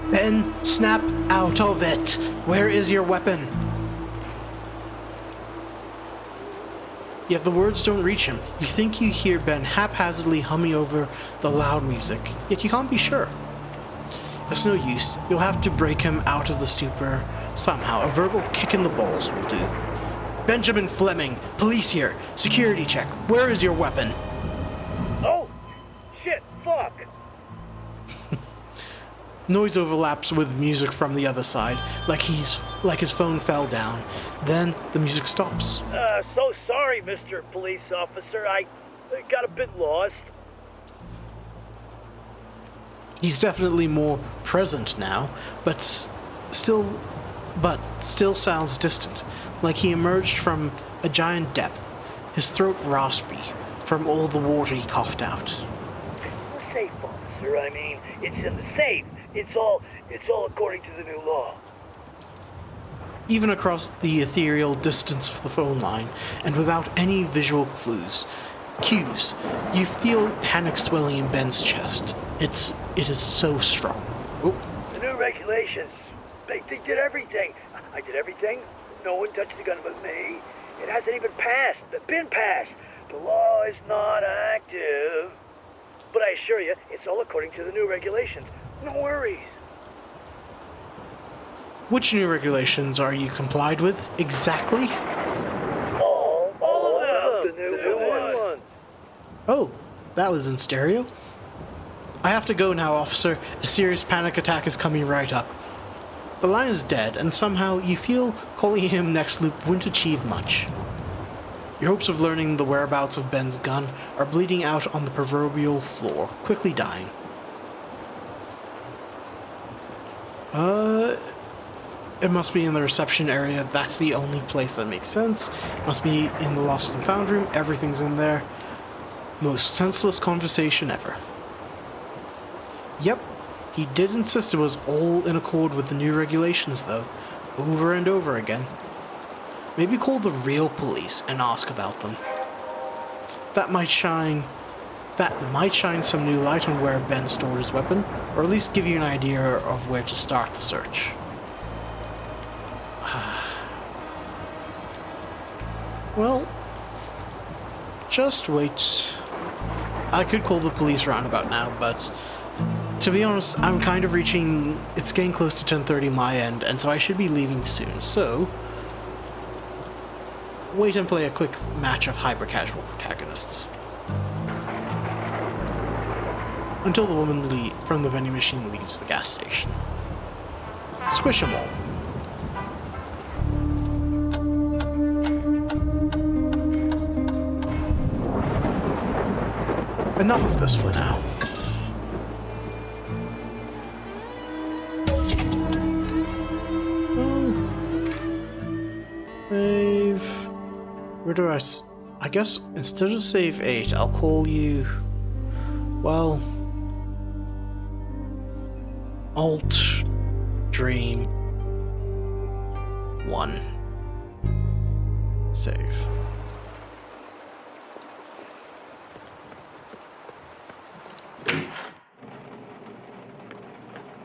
Ben, snap out of it! Where is your weapon? Yet the words don't reach him. You think you hear Ben haphazardly humming over the loud music, yet you can't be sure. It's no use. You'll have to break him out of the stupor somehow. A verbal kick in the balls will do. Benjamin Fleming, police here. Security check. Where is your weapon? Oh! Shit! Fuck! Noise overlaps with music from the other side, like his phone fell down. Then the music stops. So sorry, Mr. Police Officer. I got a bit lost. He's definitely more present now, but still sounds distant, like he emerged from a giant depth, his throat raspy from all the water he coughed out. It's the safe, officer. I mean, it's in the safe. It's all according to the new law. Even across the ethereal distance of the phone line, and without any visual cues, you feel panic swelling in Ben's chest. It is so strong. Oh. The new regulations, they did everything. I did everything. No one touched the gun but me. It hasn't even been passed. The law is not active. But I assure you, it's all according to the new regulations. No worries. Which new regulations are you complied with exactly? All of them. The new ones. Oh, that was in stereo. I have to go now, officer. A serious panic attack is coming right up. The line is dead, and somehow you feel calling him next loop wouldn't achieve much. Your hopes of learning the whereabouts of Ben's gun are bleeding out on the proverbial floor, quickly dying. It must be in the reception area. That's the only place that makes sense. Must be in the lost and found room. Everything's in there. Most senseless conversation ever. Yep, he did insist it was all in accord with the new regulations, though. Over and over again. Maybe call the real police and ask about them. That might shine That might shine some new light on where Ben stored his weapon, or at least give you an idea of where to start the search. Well, just wait. I could call the police roundabout now, but to be honest, I'm kind of reaching... It's getting close to 10:30 my end, and so I should be leaving soon, so... Wait and play a quick match of hyper-casual protagonists. Until the woman from the vending machine leaves the gas station. Squish 'em all. Enough of this for now. Save. Where do I guess instead of save 8, I'll call you... Well... Alt... Dream... 1. Save.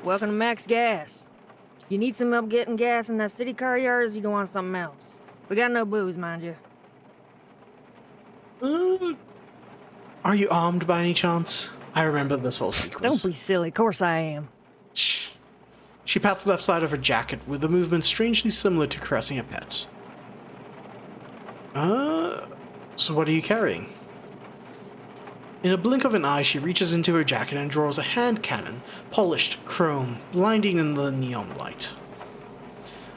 Welcome to Max Gas. You need some help getting gas in that city car yard, or you don't want something else? We got no booze, mind you. Are you armed by any chance? I remember this whole sequence. Don't be silly, of course I am. Shh. She pats the left side of her jacket with a movement strangely similar to caressing a pet. So what are you carrying? In a blink of an eye, she reaches into her jacket and draws a hand cannon, polished, chrome, blinding in the neon light.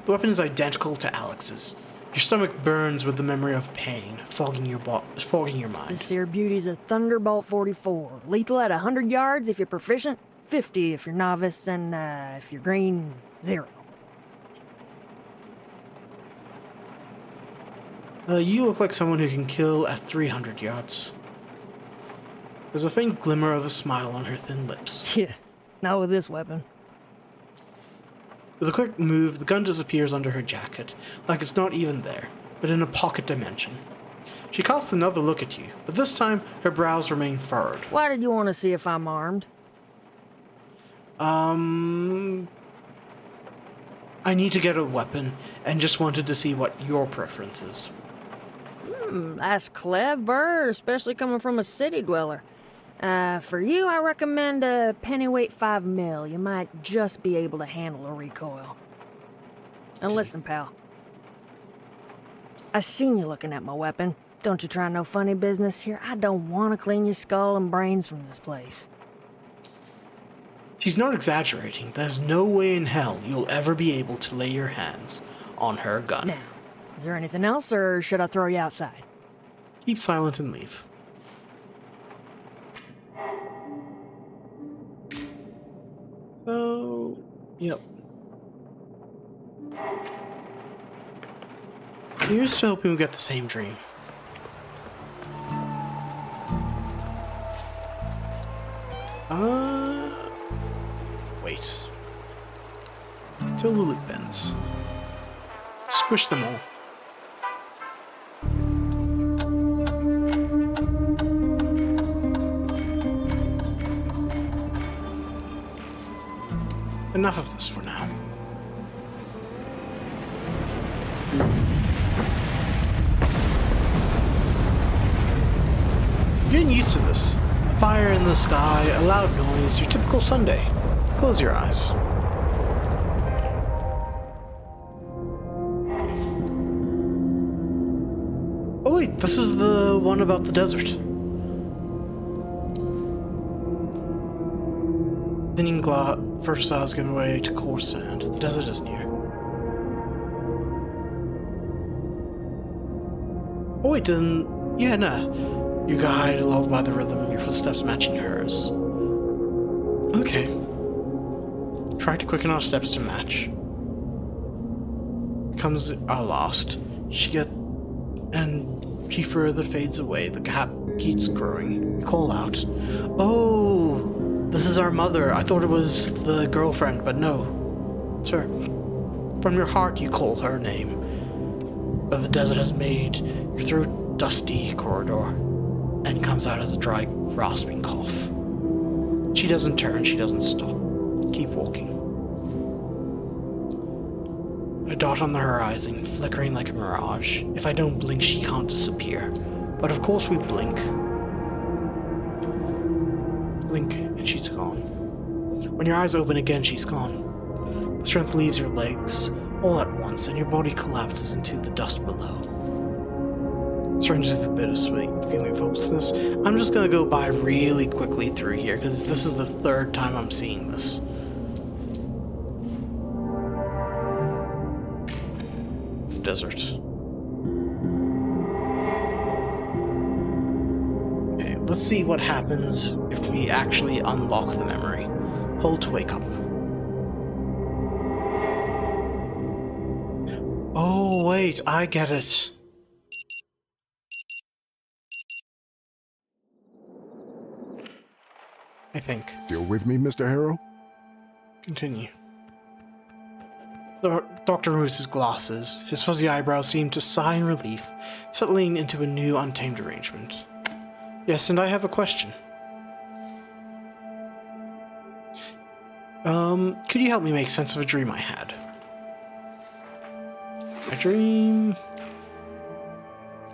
The weapon is identical to Alex's. Your stomach burns with the memory of pain, fogging your mind. This here beauty's a Thunderbolt 44. Lethal at 100 yards if you're proficient, 50 if you're novice, and if you're green, 0. You look like someone who can kill at 300 yards. There's a faint glimmer of a smile on her thin lips. Yeah, not with this weapon. With a quick move, the gun disappears under her jacket, like it's not even there, but in a pocket dimension. She casts another look at you, but this time her brows remain furrowed. Why did you want to see if I'm armed? I need to get a weapon, and just wanted to see what your preference is. That's clever, especially coming from a city dweller. For you, I recommend a pennyweight 5mm. You might just be able to handle a recoil. And listen, pal. I seen you looking at my weapon. Don't you try no funny business here. I don't want to clean your skull and brains from this place. She's not exaggerating. There's no way in hell you'll ever be able to lay your hands on her gun. Now, is there anything else, or should I throw you outside? Keep silent and leave. Oh, yep. Here's to hoping we get the same dream. Wait. Till the loop ends. Squish them all. Enough of this for now. Getting used to this. A fire in the sky, a loud noise, your typical Sunday. Close your eyes. Oh wait, this is the one about the desert. Thinning first I was given way to coarse sand. The desert is near. Oh wait, then... Yeah, nah. You guide, lulled by the rhythm, your footsteps matching hers. Okay. Try to quicken our steps to match. Comes our last. And she further fades away. The gap keeps growing. We call out. Oh, this is our mother. I thought it was the girlfriend, but no. It's her. From your heart you call her name. But the desert has made your through dusty corridor. and comes out as a dry, rasping cough. She doesn't turn, she doesn't stop. Keep walking. A dot on the horizon, flickering like a mirage. If I don't blink, she can't disappear. But of course we blink. Blink, and she's gone. When your eyes open again, she's gone. The strength leaves your legs all at once, and your body collapses into the dust below. Surrenders with a bittersweet feeling of hopelessness. I'm just gonna go by really quickly through here, because this is the third time I'm seeing this. Desert. Okay, let's see what happens if we actually unlock the memory. Hold to wake up. Oh, wait, I get it. I think. Still with me, Mr. Harrow? Continue. The doctor removes his glasses. His fuzzy eyebrows seem to sigh in relief, settling into a new, untamed arrangement. Yes, and I have a question. Could you help me make sense of a dream I had? A dream...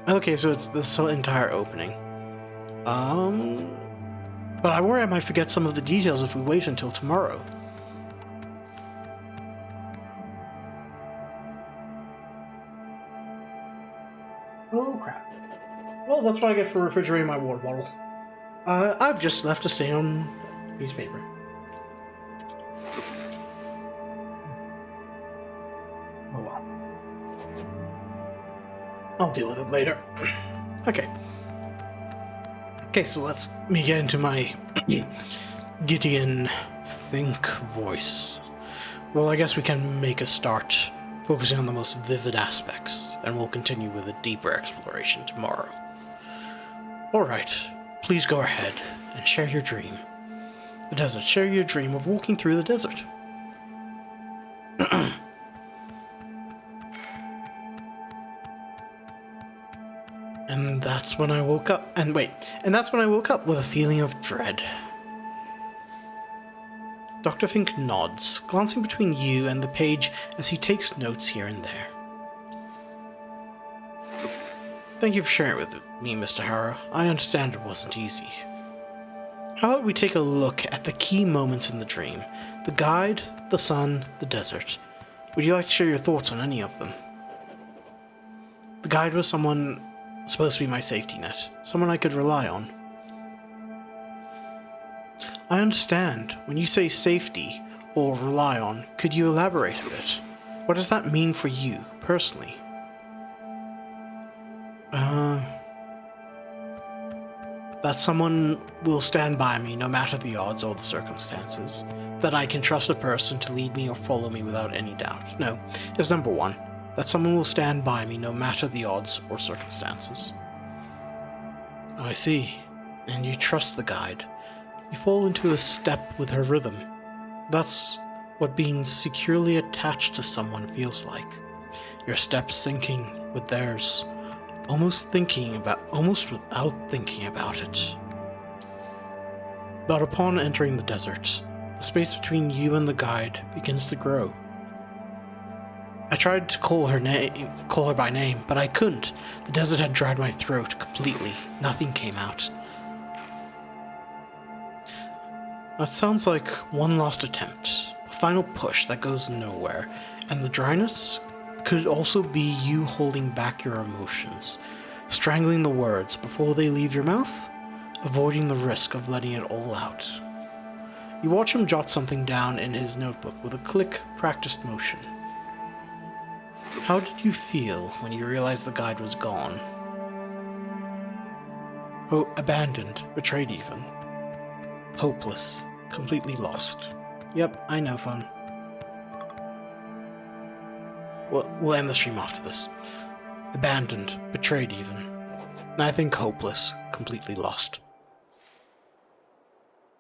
Okay, so it's the entire opening. But I worry I might forget some of the details if we wait until tomorrow. Oh crap. Well, that's what I get for refrigerating my water bottle. I've just left a stain on newspaper. Oh well. I'll deal with it later. Okay. Okay, so let's me get into my Gideon think voice. Well, I guess we can make a start focusing on the most vivid aspects, and we'll continue with a deeper exploration tomorrow. Alright, please go ahead and share your dream. The desert, share your dream of walking through the desert. And that's when I woke up, and that's when I woke up with a feeling of dread. Dr. Fink nods, glancing between you and the page as he takes notes here and there. Thank you for sharing it with me, Mr. Harrow. I understand it wasn't easy. How about we take a look at the key moments in the dream? The guide, the sun, the desert. Would you like to share your thoughts on any of them? The guide was someone supposed to be my safety net, someone I could rely on. I understand. When you say safety or rely on, could you elaborate a bit? What does that mean for you, personally? That someone will stand by me no matter the odds or the circumstances. That I can trust a person to lead me or follow me without any doubt. No, it's number one. That someone will stand by me no matter the odds or circumstances. I see. And you trust the guide. You fall into a step with her rhythm. That's what being securely attached to someone feels like. Your steps syncing with theirs, almost without thinking about it. But upon entering the desert, the space between you and the guide begins to grow. I tried to call her by name, but I couldn't. The desert had dried my throat completely. Nothing came out. That sounds like one last attempt, a final push that goes nowhere, and the dryness could also be you holding back your emotions, strangling the words before they leave your mouth, avoiding the risk of letting it all out. You watch him jot something down in his notebook with a quick, practiced motion. How did you feel when you realized the guide was gone? Oh, abandoned, betrayed even. Hopeless, completely lost. Yep, I know, fun. We'll end the stream after this. Abandoned, betrayed even. And I think hopeless, completely lost.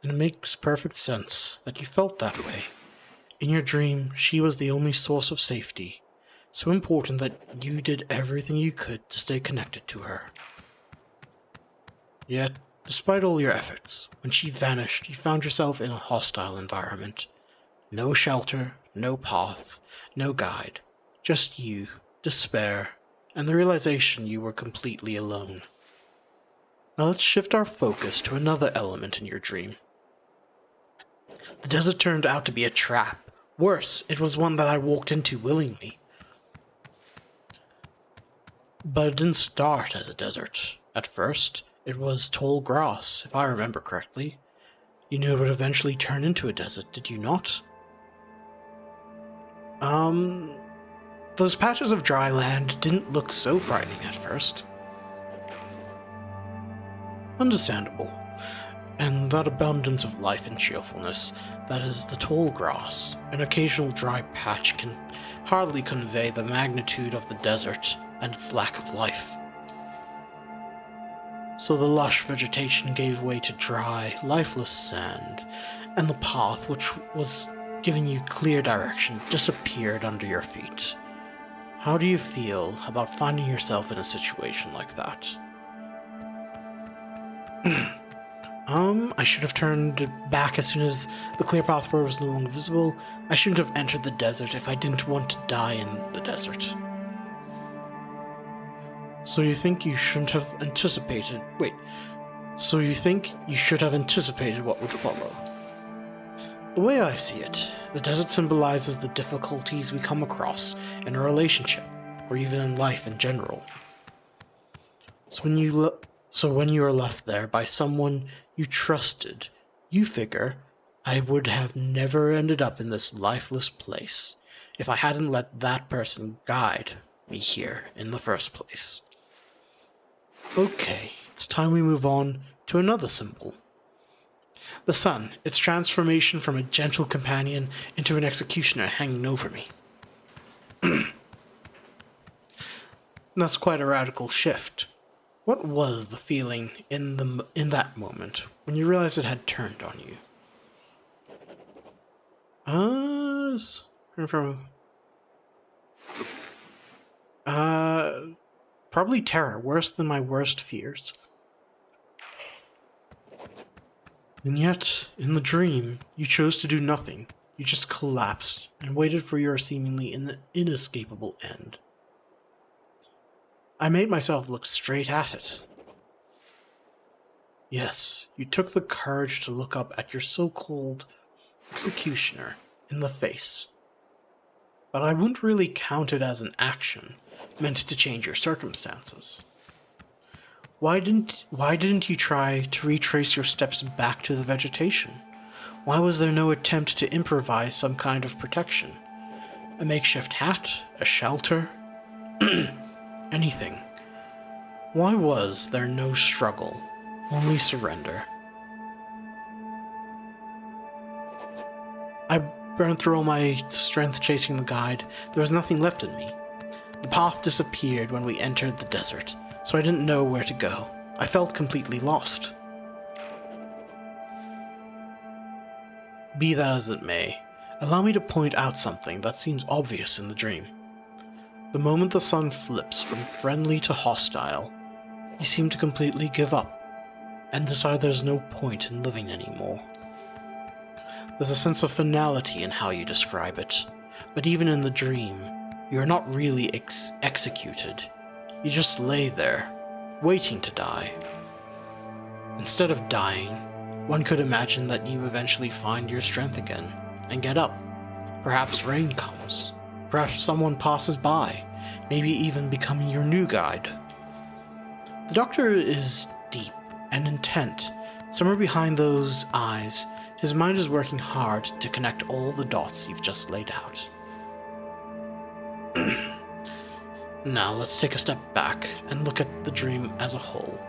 And it makes perfect sense that you felt that way. In your dream, she was the only source of safety, so important that you did everything you could to stay connected to her. Yet, despite all your efforts, when she vanished, you found yourself in a hostile environment. No shelter, no path, no guide. Just you, despair, and the realization you were completely alone. Now let's shift our focus to another element in your dream. The desert turned out to be a trap. Worse, it was one that I walked into willingly. But it didn't start as a desert. At first, it was tall grass, if I remember correctly. You knew it would eventually turn into a desert, did you not? Those patches of dry land didn't look so frightening at first. Understandable. And that abundance of life and cheerfulness, that is the tall grass, an occasional dry patch can hardly convey the magnitude of the desert and its lack of life. So the lush vegetation gave way to dry, lifeless sand, and the path, which was giving you clear direction, disappeared under your feet. How do you feel about finding yourself in a situation like that? I should have turned back as soon as the clear path forward was no longer visible. I shouldn't have entered the desert if I didn't want to die in the desert. So you think you shouldn't have anticipated... Wait. So you think you should have anticipated what would follow? The way I see it, the desert symbolizes the difficulties we come across in a relationship, or even in life in general. So when you are left there by someone you trusted, you figure, I would have never ended up in this lifeless place if I hadn't let that person guide me here in the first place. Okay, it's time we move on to another symbol. The sun, its transformation from a gentle companion into an executioner hanging over me. That's quite a radical shift. What was the feeling in that moment when you realized it had turned on you? Probably terror, worse than my worst fears. And yet, in the dream, you chose to do nothing. You just collapsed and waited for your seemingly inescapable end. I made myself look straight at it. Yes, you took the courage to look up at your so-called executioner in the face. But I wouldn't really count it as an action meant to change your circumstances. Why didn't you try to retrace your steps back to the vegetation? Why was there no attempt to improvise some kind of protection? A makeshift hat? A shelter? Anything. Why was there no struggle, only surrender? I burned through all my strength chasing the guide. There was nothing left in me. The path disappeared when we entered the desert, so I didn't know where to go. I felt completely lost. Be that as it may, allow me to point out something that seems obvious in the dream. The moment the sun flips from friendly to hostile, you seem to completely give up, and decide there's no point in living anymore. There's a sense of finality in how you describe it, but even in the dream, you are not really executed. You just lay there, waiting to die. Instead of dying, one could imagine that you eventually find your strength again, and get up. Perhaps rain comes. Perhaps someone passes by, maybe even becoming your new guide. The doctor is deep and intent. Somewhere behind those eyes, his mind is working hard to connect all the dots you've just laid out. Now let's take a step back and look at the dream as a whole.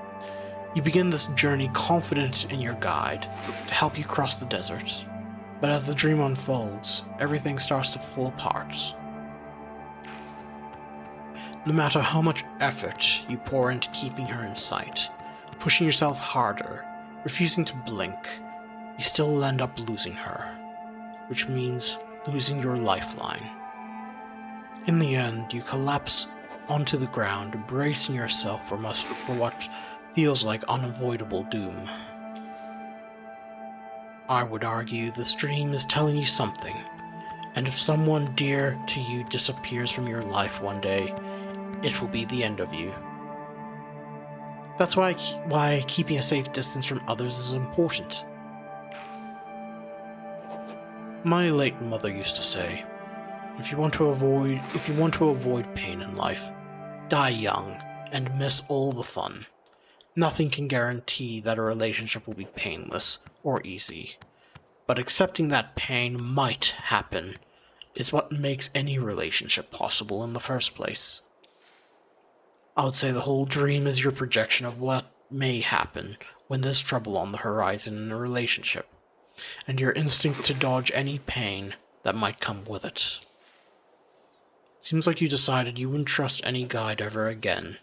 You begin this journey confident in your guide to help you cross the desert. But as the dream unfolds, everything starts to fall apart. No matter how much effort you pour into keeping her in sight, pushing yourself harder, refusing to blink, you still end up losing her, which means losing your lifeline. In the end, you collapse onto the ground, bracing yourself for what feels like unavoidable doom. I would argue this dream is telling you something, and if someone dear to you disappears from your life one day, it will be the end of you. That's why keeping a safe distance from others is important. My late mother used to say, if you want to avoid pain in life, die young and miss all the fun. Nothing can guarantee that a relationship will be painless or easy, but accepting that pain might happen is what makes any relationship possible in the first place. I would say the whole dream is your projection of what may happen when there's trouble on the horizon in a relationship, and your instinct to dodge any pain that might come with it. Seems like you decided you wouldn't trust any guide ever again,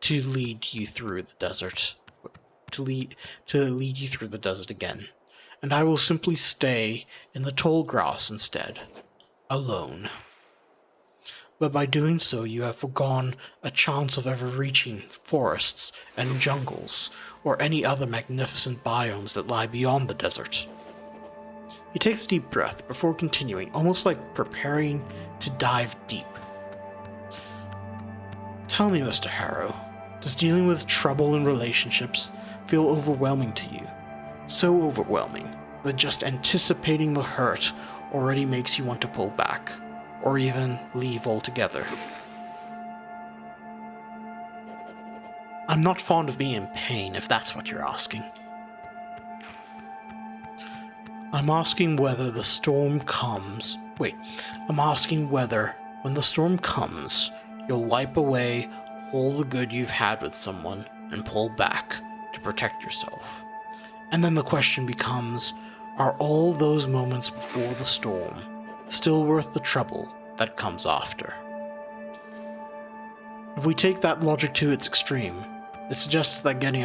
to lead you through the desert. To lead you through the desert again. And I will simply stay in the tall grass instead, alone. But by doing so, you have foregone a chance of ever reaching forests and jungles, or any other magnificent biomes that lie beyond the desert. He takes a deep breath before continuing, almost like preparing to dive deep. Tell me, Mr. Harrow, does dealing with trouble in relationships feel overwhelming to you? So overwhelming that just anticipating the hurt already makes you want to pull back, or even leave altogether. I'm not fond of being in pain, if that's what you're asking. I'm asking whether the storm comes... I'm asking whether, when the storm comes, you'll wipe away all the good you've had with someone and pull back to protect yourself. And then the question becomes, are all those moments before the storm still worth the trouble that comes after? If we take that logic to its extreme, it suggests that getting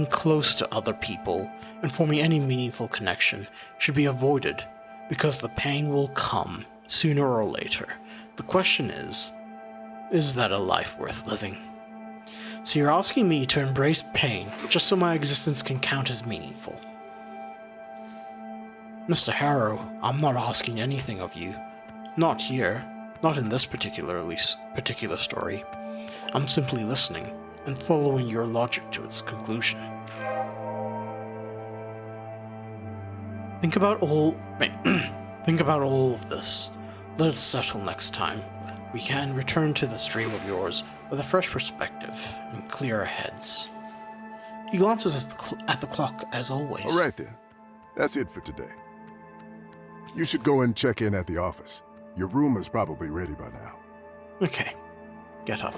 close to other people and forming any meaningful connection should be avoided, because the pain will come sooner or later. The question is that a life worth living? So you're asking me to embrace pain just so my existence can count as meaningful. Mr. Harrow, I'm not asking anything of you. Not here. Not in this particular story. I'm simply listening and following your logic to its conclusion. Think about all of this. Let it settle next time. We can return to this dream of yours with a fresh perspective and clearer heads. He glances at the clock as always. All right then. That's it for today. You should go and check in at the office. Your room is probably ready by now. Okay. Get up.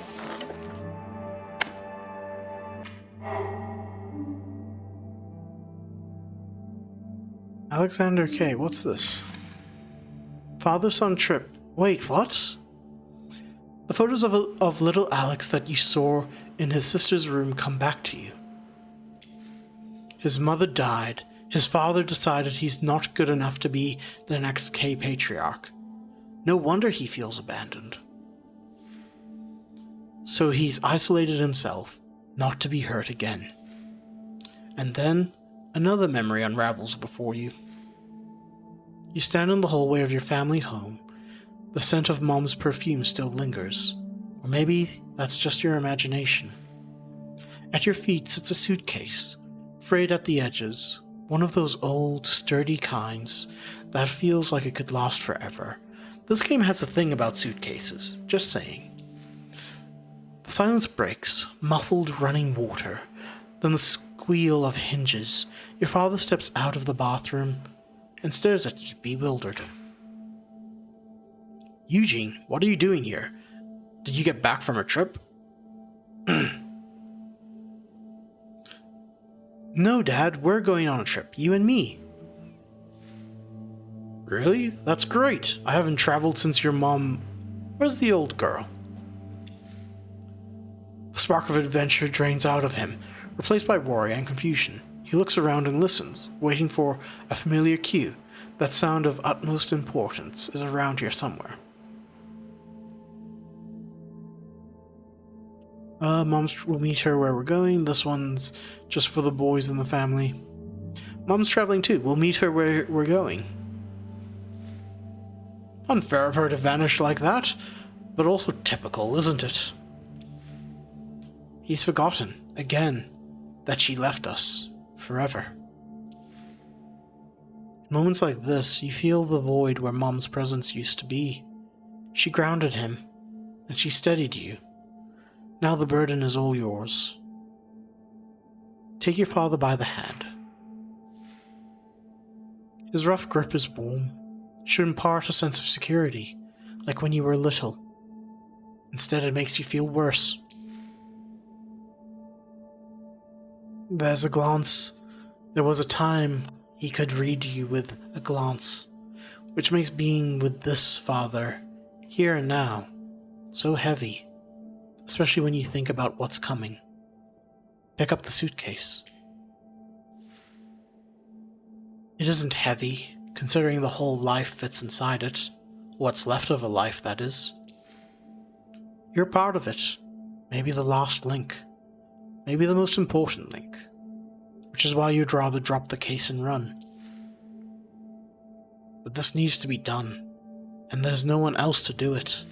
Alexander K. What's this? Father-son trip. Wait, what? The photos of little Alex that you saw in his sister's room come back to you. His mother died. His father decided he's not good enough to be the next K patriarch. No wonder he feels abandoned. So he's isolated himself, not to be hurt again. And then, another memory unravels before you. You stand in the hallway of your family home. The scent of Mom's perfume still lingers. Or maybe that's just your imagination. At your feet sits a suitcase, frayed at the edges, one of those old, sturdy kinds that feels like it could last forever. This game has a thing about suitcases, just saying. The silence breaks, muffled running water, then the squeal of hinges. Your father steps out of the bathroom and stares at you, bewildered. Eugene, what are you doing here? Did you get back from a trip? No, Dad, we're going on a trip, you and me. Really? That's great. I haven't traveled since your mom... Where's the old girl? The spark of adventure drains out of him, replaced by worry and confusion. He looks around and listens, waiting for a familiar cue. That sound of utmost importance is around here somewhere. Mom's will meet her where we're going. This one's just for the boys in the family. Mom's traveling too. We'll meet her where we're going. Unfair of her to vanish like that, but also typical, isn't it? He's forgotten, again, that she left us forever. In moments like this, you feel the void where Mom's presence used to be. She grounded him, and she steadied you. Now the burden is all yours. Take your father by the hand. His rough grip is warm. It should impart a sense of security, like when you were little. Instead, it makes you feel worse. There's a glance. There was a time he could read you with a glance, which makes being with this father, here and now, so heavy, especially when you think about what's coming. Pick up the suitcase. It isn't heavy, considering the whole life fits inside it. What's left of a life, that is. You're part of it. Maybe the last link. Maybe the most important link. Which is why you'd rather drop the case and run. But this needs to be done, and there's no one else to do it.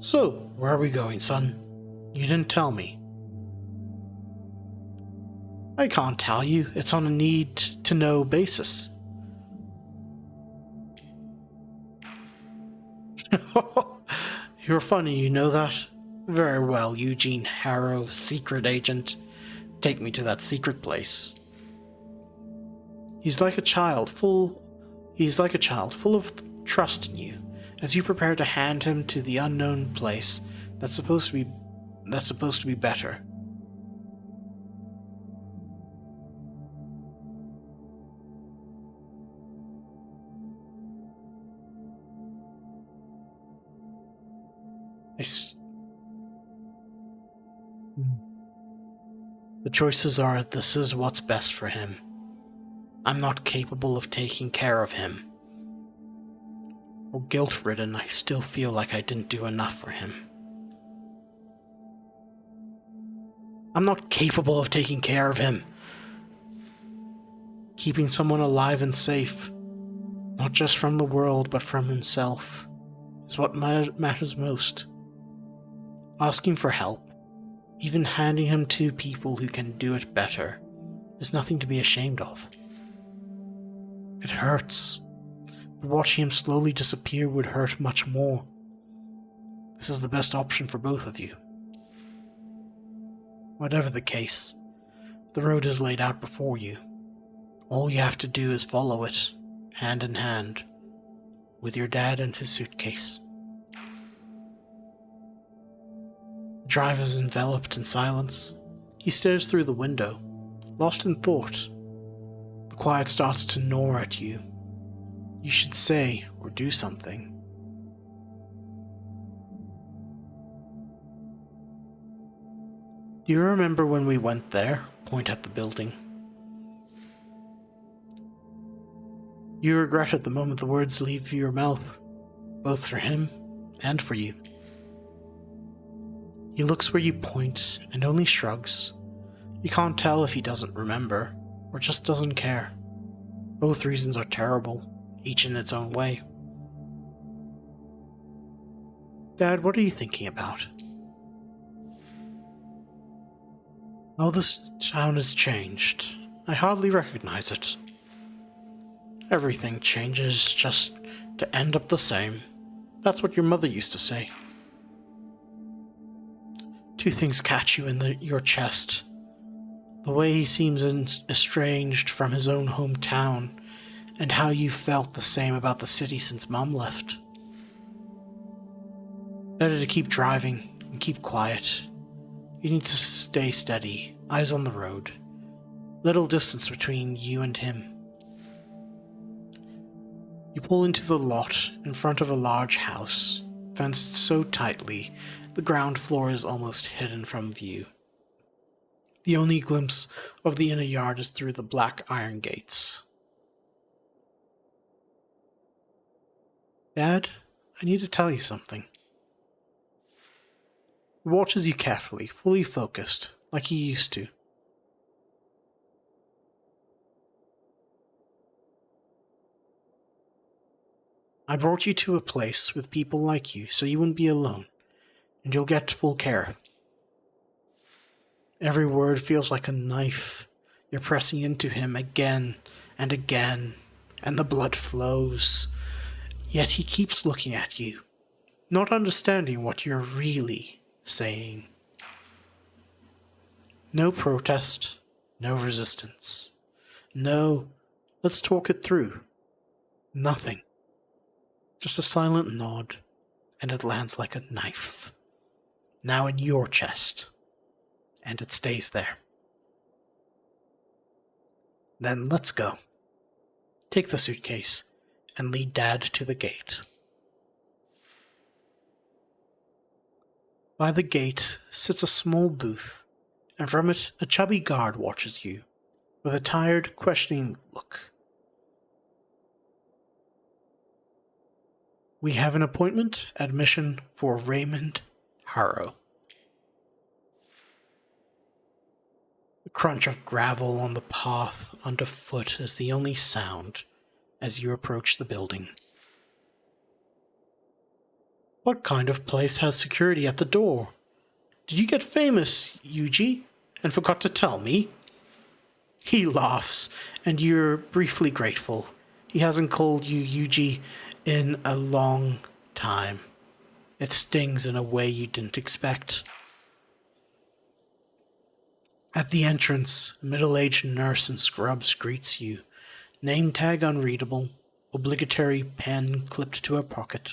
So, where are we going, son? You didn't tell me. I can't tell you. It's on a need-to-know basis. You're funny, you know that? Very well, Eugene Harrow, secret agent. Take me to that secret place. He's like a child full of trust in you, as you prepare to hand him to the unknown place that's supposed to be better. The choices are, this is what's best for him. I'm not capable of taking care of him. Or guilt-ridden, I still feel like I didn't do enough for him. I'm not capable of taking care of him. Keeping someone alive and safe, not just from the world, but from himself, is what matters most. Asking for help, even handing him to people who can do it better, is nothing to be ashamed of. It hurts, but watching him slowly disappear would hurt much more. This is the best option for both of you. Whatever the case, the road is laid out before you. All you have to do is follow it, hand in hand, with your dad and his suitcase. The drive is enveloped in silence. He stares through the window, lost in thought. The quiet starts to gnaw at you. You should say or do something. Do you remember when we went there? Point at the building. You regret it the moment the words leave your mouth, both for him and for you. He looks where you point and only shrugs. You can't tell if he doesn't remember or just doesn't care. Both reasons are terrible, each in its own way. Dad, what are you thinking about? Oh, this town has changed. I hardly recognize it. Everything changes just to end up the same. That's what your mother used to say. Two things catch you in your chest. The way he seems estranged from his own hometown, and how you felt the same about the city since Mom left. Better to keep driving and keep quiet. You need to stay steady, eyes on the road. Little distance between you and him. You pull into the lot in front of a large house, fenced so tightly the ground floor is almost hidden from view. The only glimpse of the inner yard is through the black iron gates. Dad, I need to tell you something. He watches you carefully, fully focused, like he used to. I brought you to a place with people like you, so you wouldn't be alone, and you'll get full care. Every word feels like a knife. You're pressing into him again and again, and the blood flows. Yet he keeps looking at you, not understanding what you're really saying. No protest, no resistance. No, let's talk it through. Nothing. Just a silent nod, and it lands like a knife. Now in your chest. And it stays there. Then let's go. Take the suitcase and lead Dad to the gate. By the gate sits a small booth, and from it a chubby guard watches you, with a tired, questioning look. We have an appointment, admission for Raymond Harrow. The crunch of gravel on the path underfoot is the only sound as you approach the building. What kind of place has security at the door? Did you get famous, Yuji, and forgot to tell me? He laughs, and you're briefly grateful. He hasn't called you Yuji in a long time. It stings in a way you didn't expect. At the entrance, a middle-aged nurse in scrubs greets you. Name tag unreadable, obligatory pen clipped to her pocket.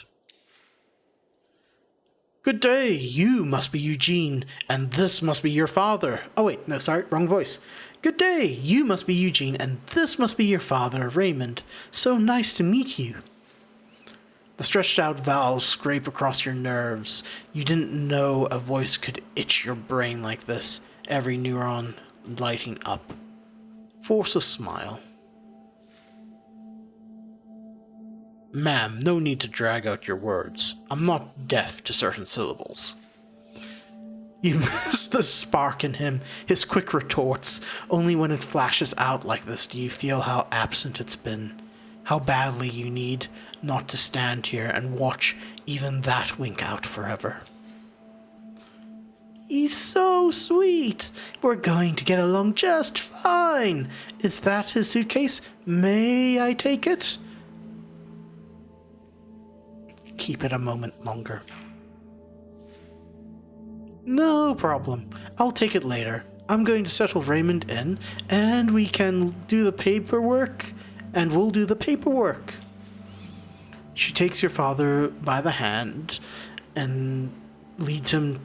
Good day, you must be Eugene, and this must be your father. Oh wait, no, sorry, wrong voice. Good day, you must be Eugene, and this must be your father, Raymond. So nice to meet you. The stretched out vowels scrape across your nerves. You didn't know a voice could itch your brain like this, every neuron lighting up. Force a smile. Ma'am, no need to drag out your words. I'm not deaf to certain syllables. You miss the spark in him, his quick retorts. Only when it flashes out like this do you feel how absent it's been. How badly you need not to stand here and watch even that wink out forever. He's so sweet. We're going to get along just fine. Is that his suitcase? May I take it? Keep it a moment longer. No problem. I'll take it later. I'm going to settle Raymond in, and we can do the paperwork, and we'll do the paperwork. She takes your father by the hand and leads him,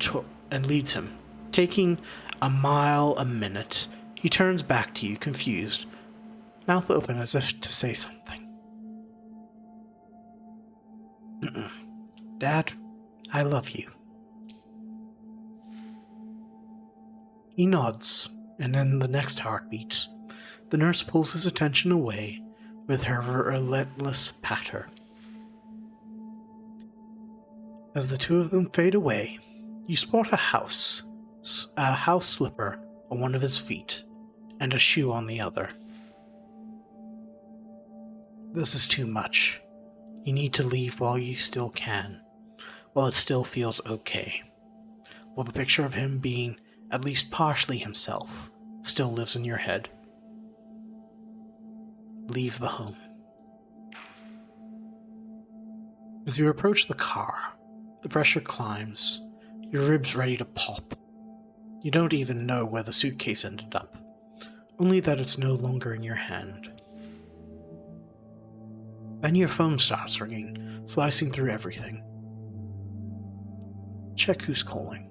taking a mile a minute. He turns back to you, confused, mouth open as if to say something. Dad, I love you. He nods, and in the next heartbeat, the nurse pulls his attention away with her relentless patter. As the two of them fade away, you spot a house slipper on one of his feet, and a shoe on the other. This is too much. You need to leave while you still can, while it still feels okay, while the picture of him being at least partially himself still lives in your head. Leave the home. As you approach the car, the pressure climbs, your ribs ready to pop. You don't even know where the suitcase ended up, only that it's no longer in your hand. Then your phone starts ringing, slicing through everything. Check who's calling.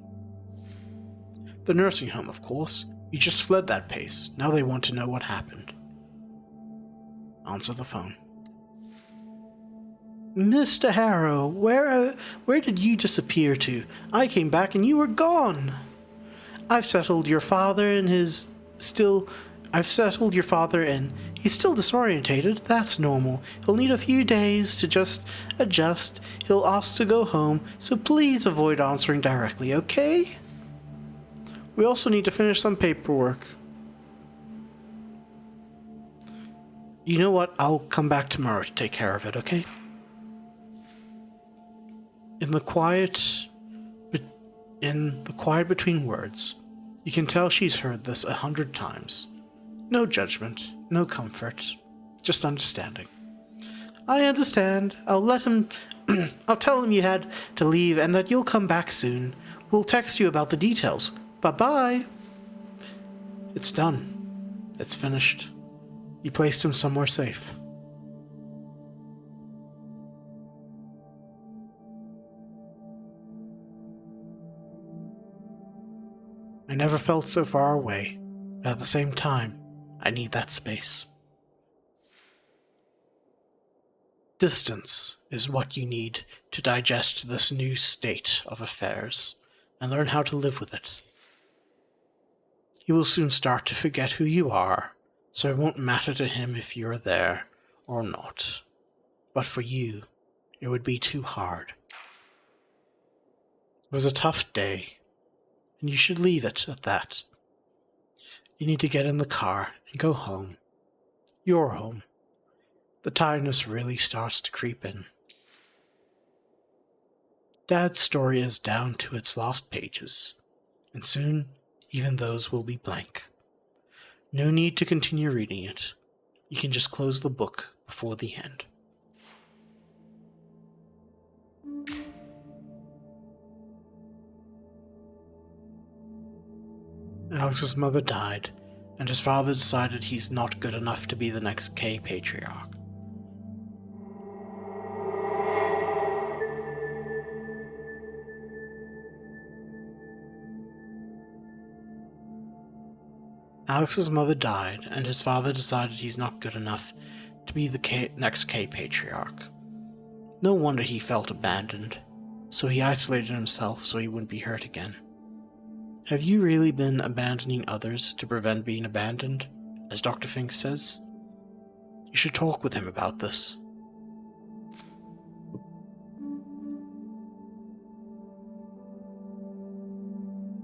The nursing home, of course. You just fled that pace. Now they want to know what happened. Answer the phone. Mr. Harrow, where did you disappear to? I came back and you were gone. I've settled your father and He's still disorientated. That's normal. He'll need a few days to just adjust. He'll ask to go home, so please avoid answering directly, okay? We also need to finish some paperwork. You know what? I'll come back tomorrow to take care of it, okay? In the quiet between words, you can tell she's heard this 100 times. No judgment, no comfort, just understanding. I understand. I'll let him... I'll tell him you had to leave and that you'll come back soon. We'll text you about the details. Bye-bye. It's done. It's finished. You placed him somewhere safe. I never felt so far away, but at the same time, I need that space. Distance is what you need to digest this new state of affairs and learn how to live with it. You will soon start to forget who you are, so it won't matter to him if you're there or not. But for you, it would be too hard. It was a tough day, and you should leave it at that. You need to get in the car and go home. Your home. The tiredness really starts to creep in. Dad's story is down to its last pages, and soon even those will be blank. No need to continue reading it. You can just close the book before the end. Alex's mother died, and his father decided he's not good enough to be the next K patriarch. Alex's mother died, and his father decided he's not good enough to be the next K patriarch. No wonder he felt abandoned, so he isolated himself so he wouldn't be hurt again. Have you really been abandoning others to prevent being abandoned, as Dr. Fink says? You should talk with him about this.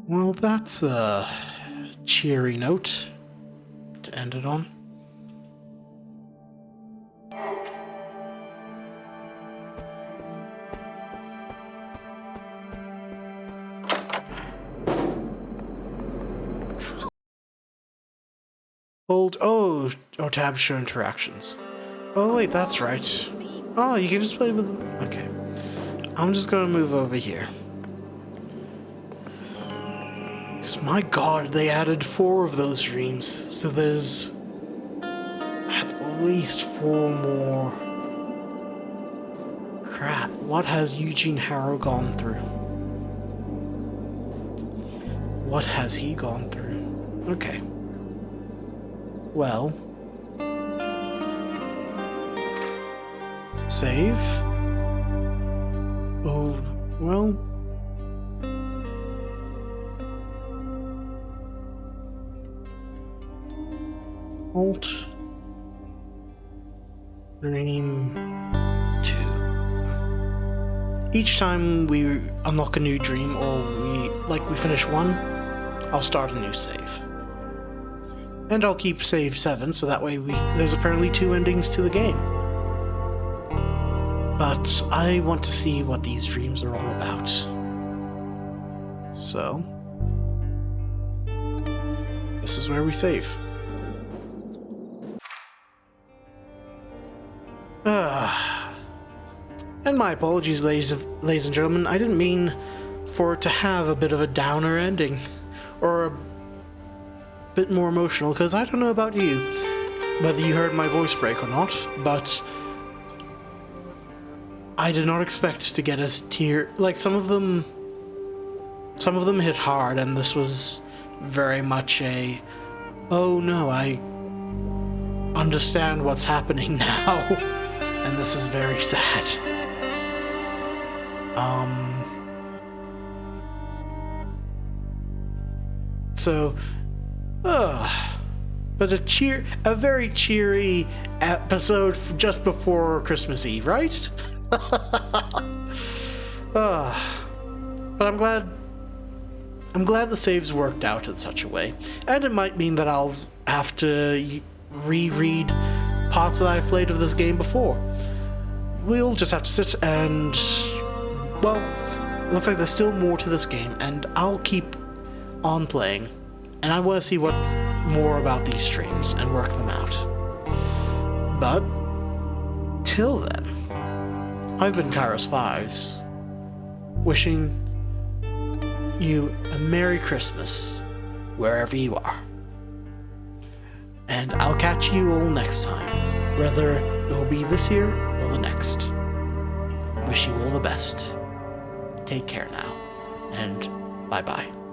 Well, that's a cheery note to end it on. Tab show interactions. Oh wait, that's right. Oh, you can just play with... Okay. I'm just gonna move over here. Because my god, they added 4 of those dreams. So there's... at least 4 more. Crap, what has Eugene Harrow gone through? What has he gone through? Okay. Well... Save? Oh, well... Alt... Dream 2. Each time we unlock a new dream or we finish one, I'll start a new save. And I'll keep save 7 so that way there's apparently 2 endings to the game. But I want to see what these dreams are all about. So... this is where we save. And my apologies, ladies and gentlemen. I didn't mean for it to have a bit of a downer ending. Or a bit more emotional, because I don't know about you, whether you heard my voice break or not, but... I did not expect to get as like some of them hit hard, and this was very much a, oh no, I understand what's happening now, and this is very sad. So, but a very cheery episode just before Christmas Eve, right? But I'm glad the saves worked out in such a way, and it might mean that I'll have to reread parts that I've played of this game before. We'll just have to sit and, well, it looks like there's still more to this game, and I'll keep on playing, and I want to see what more about these streams and work them out. But till then, I've been Kairos Fives, wishing you a Merry Christmas wherever you are. And I'll catch you all next time, whether it will be this year or the next. Wish you all the best. Take care now, and bye-bye.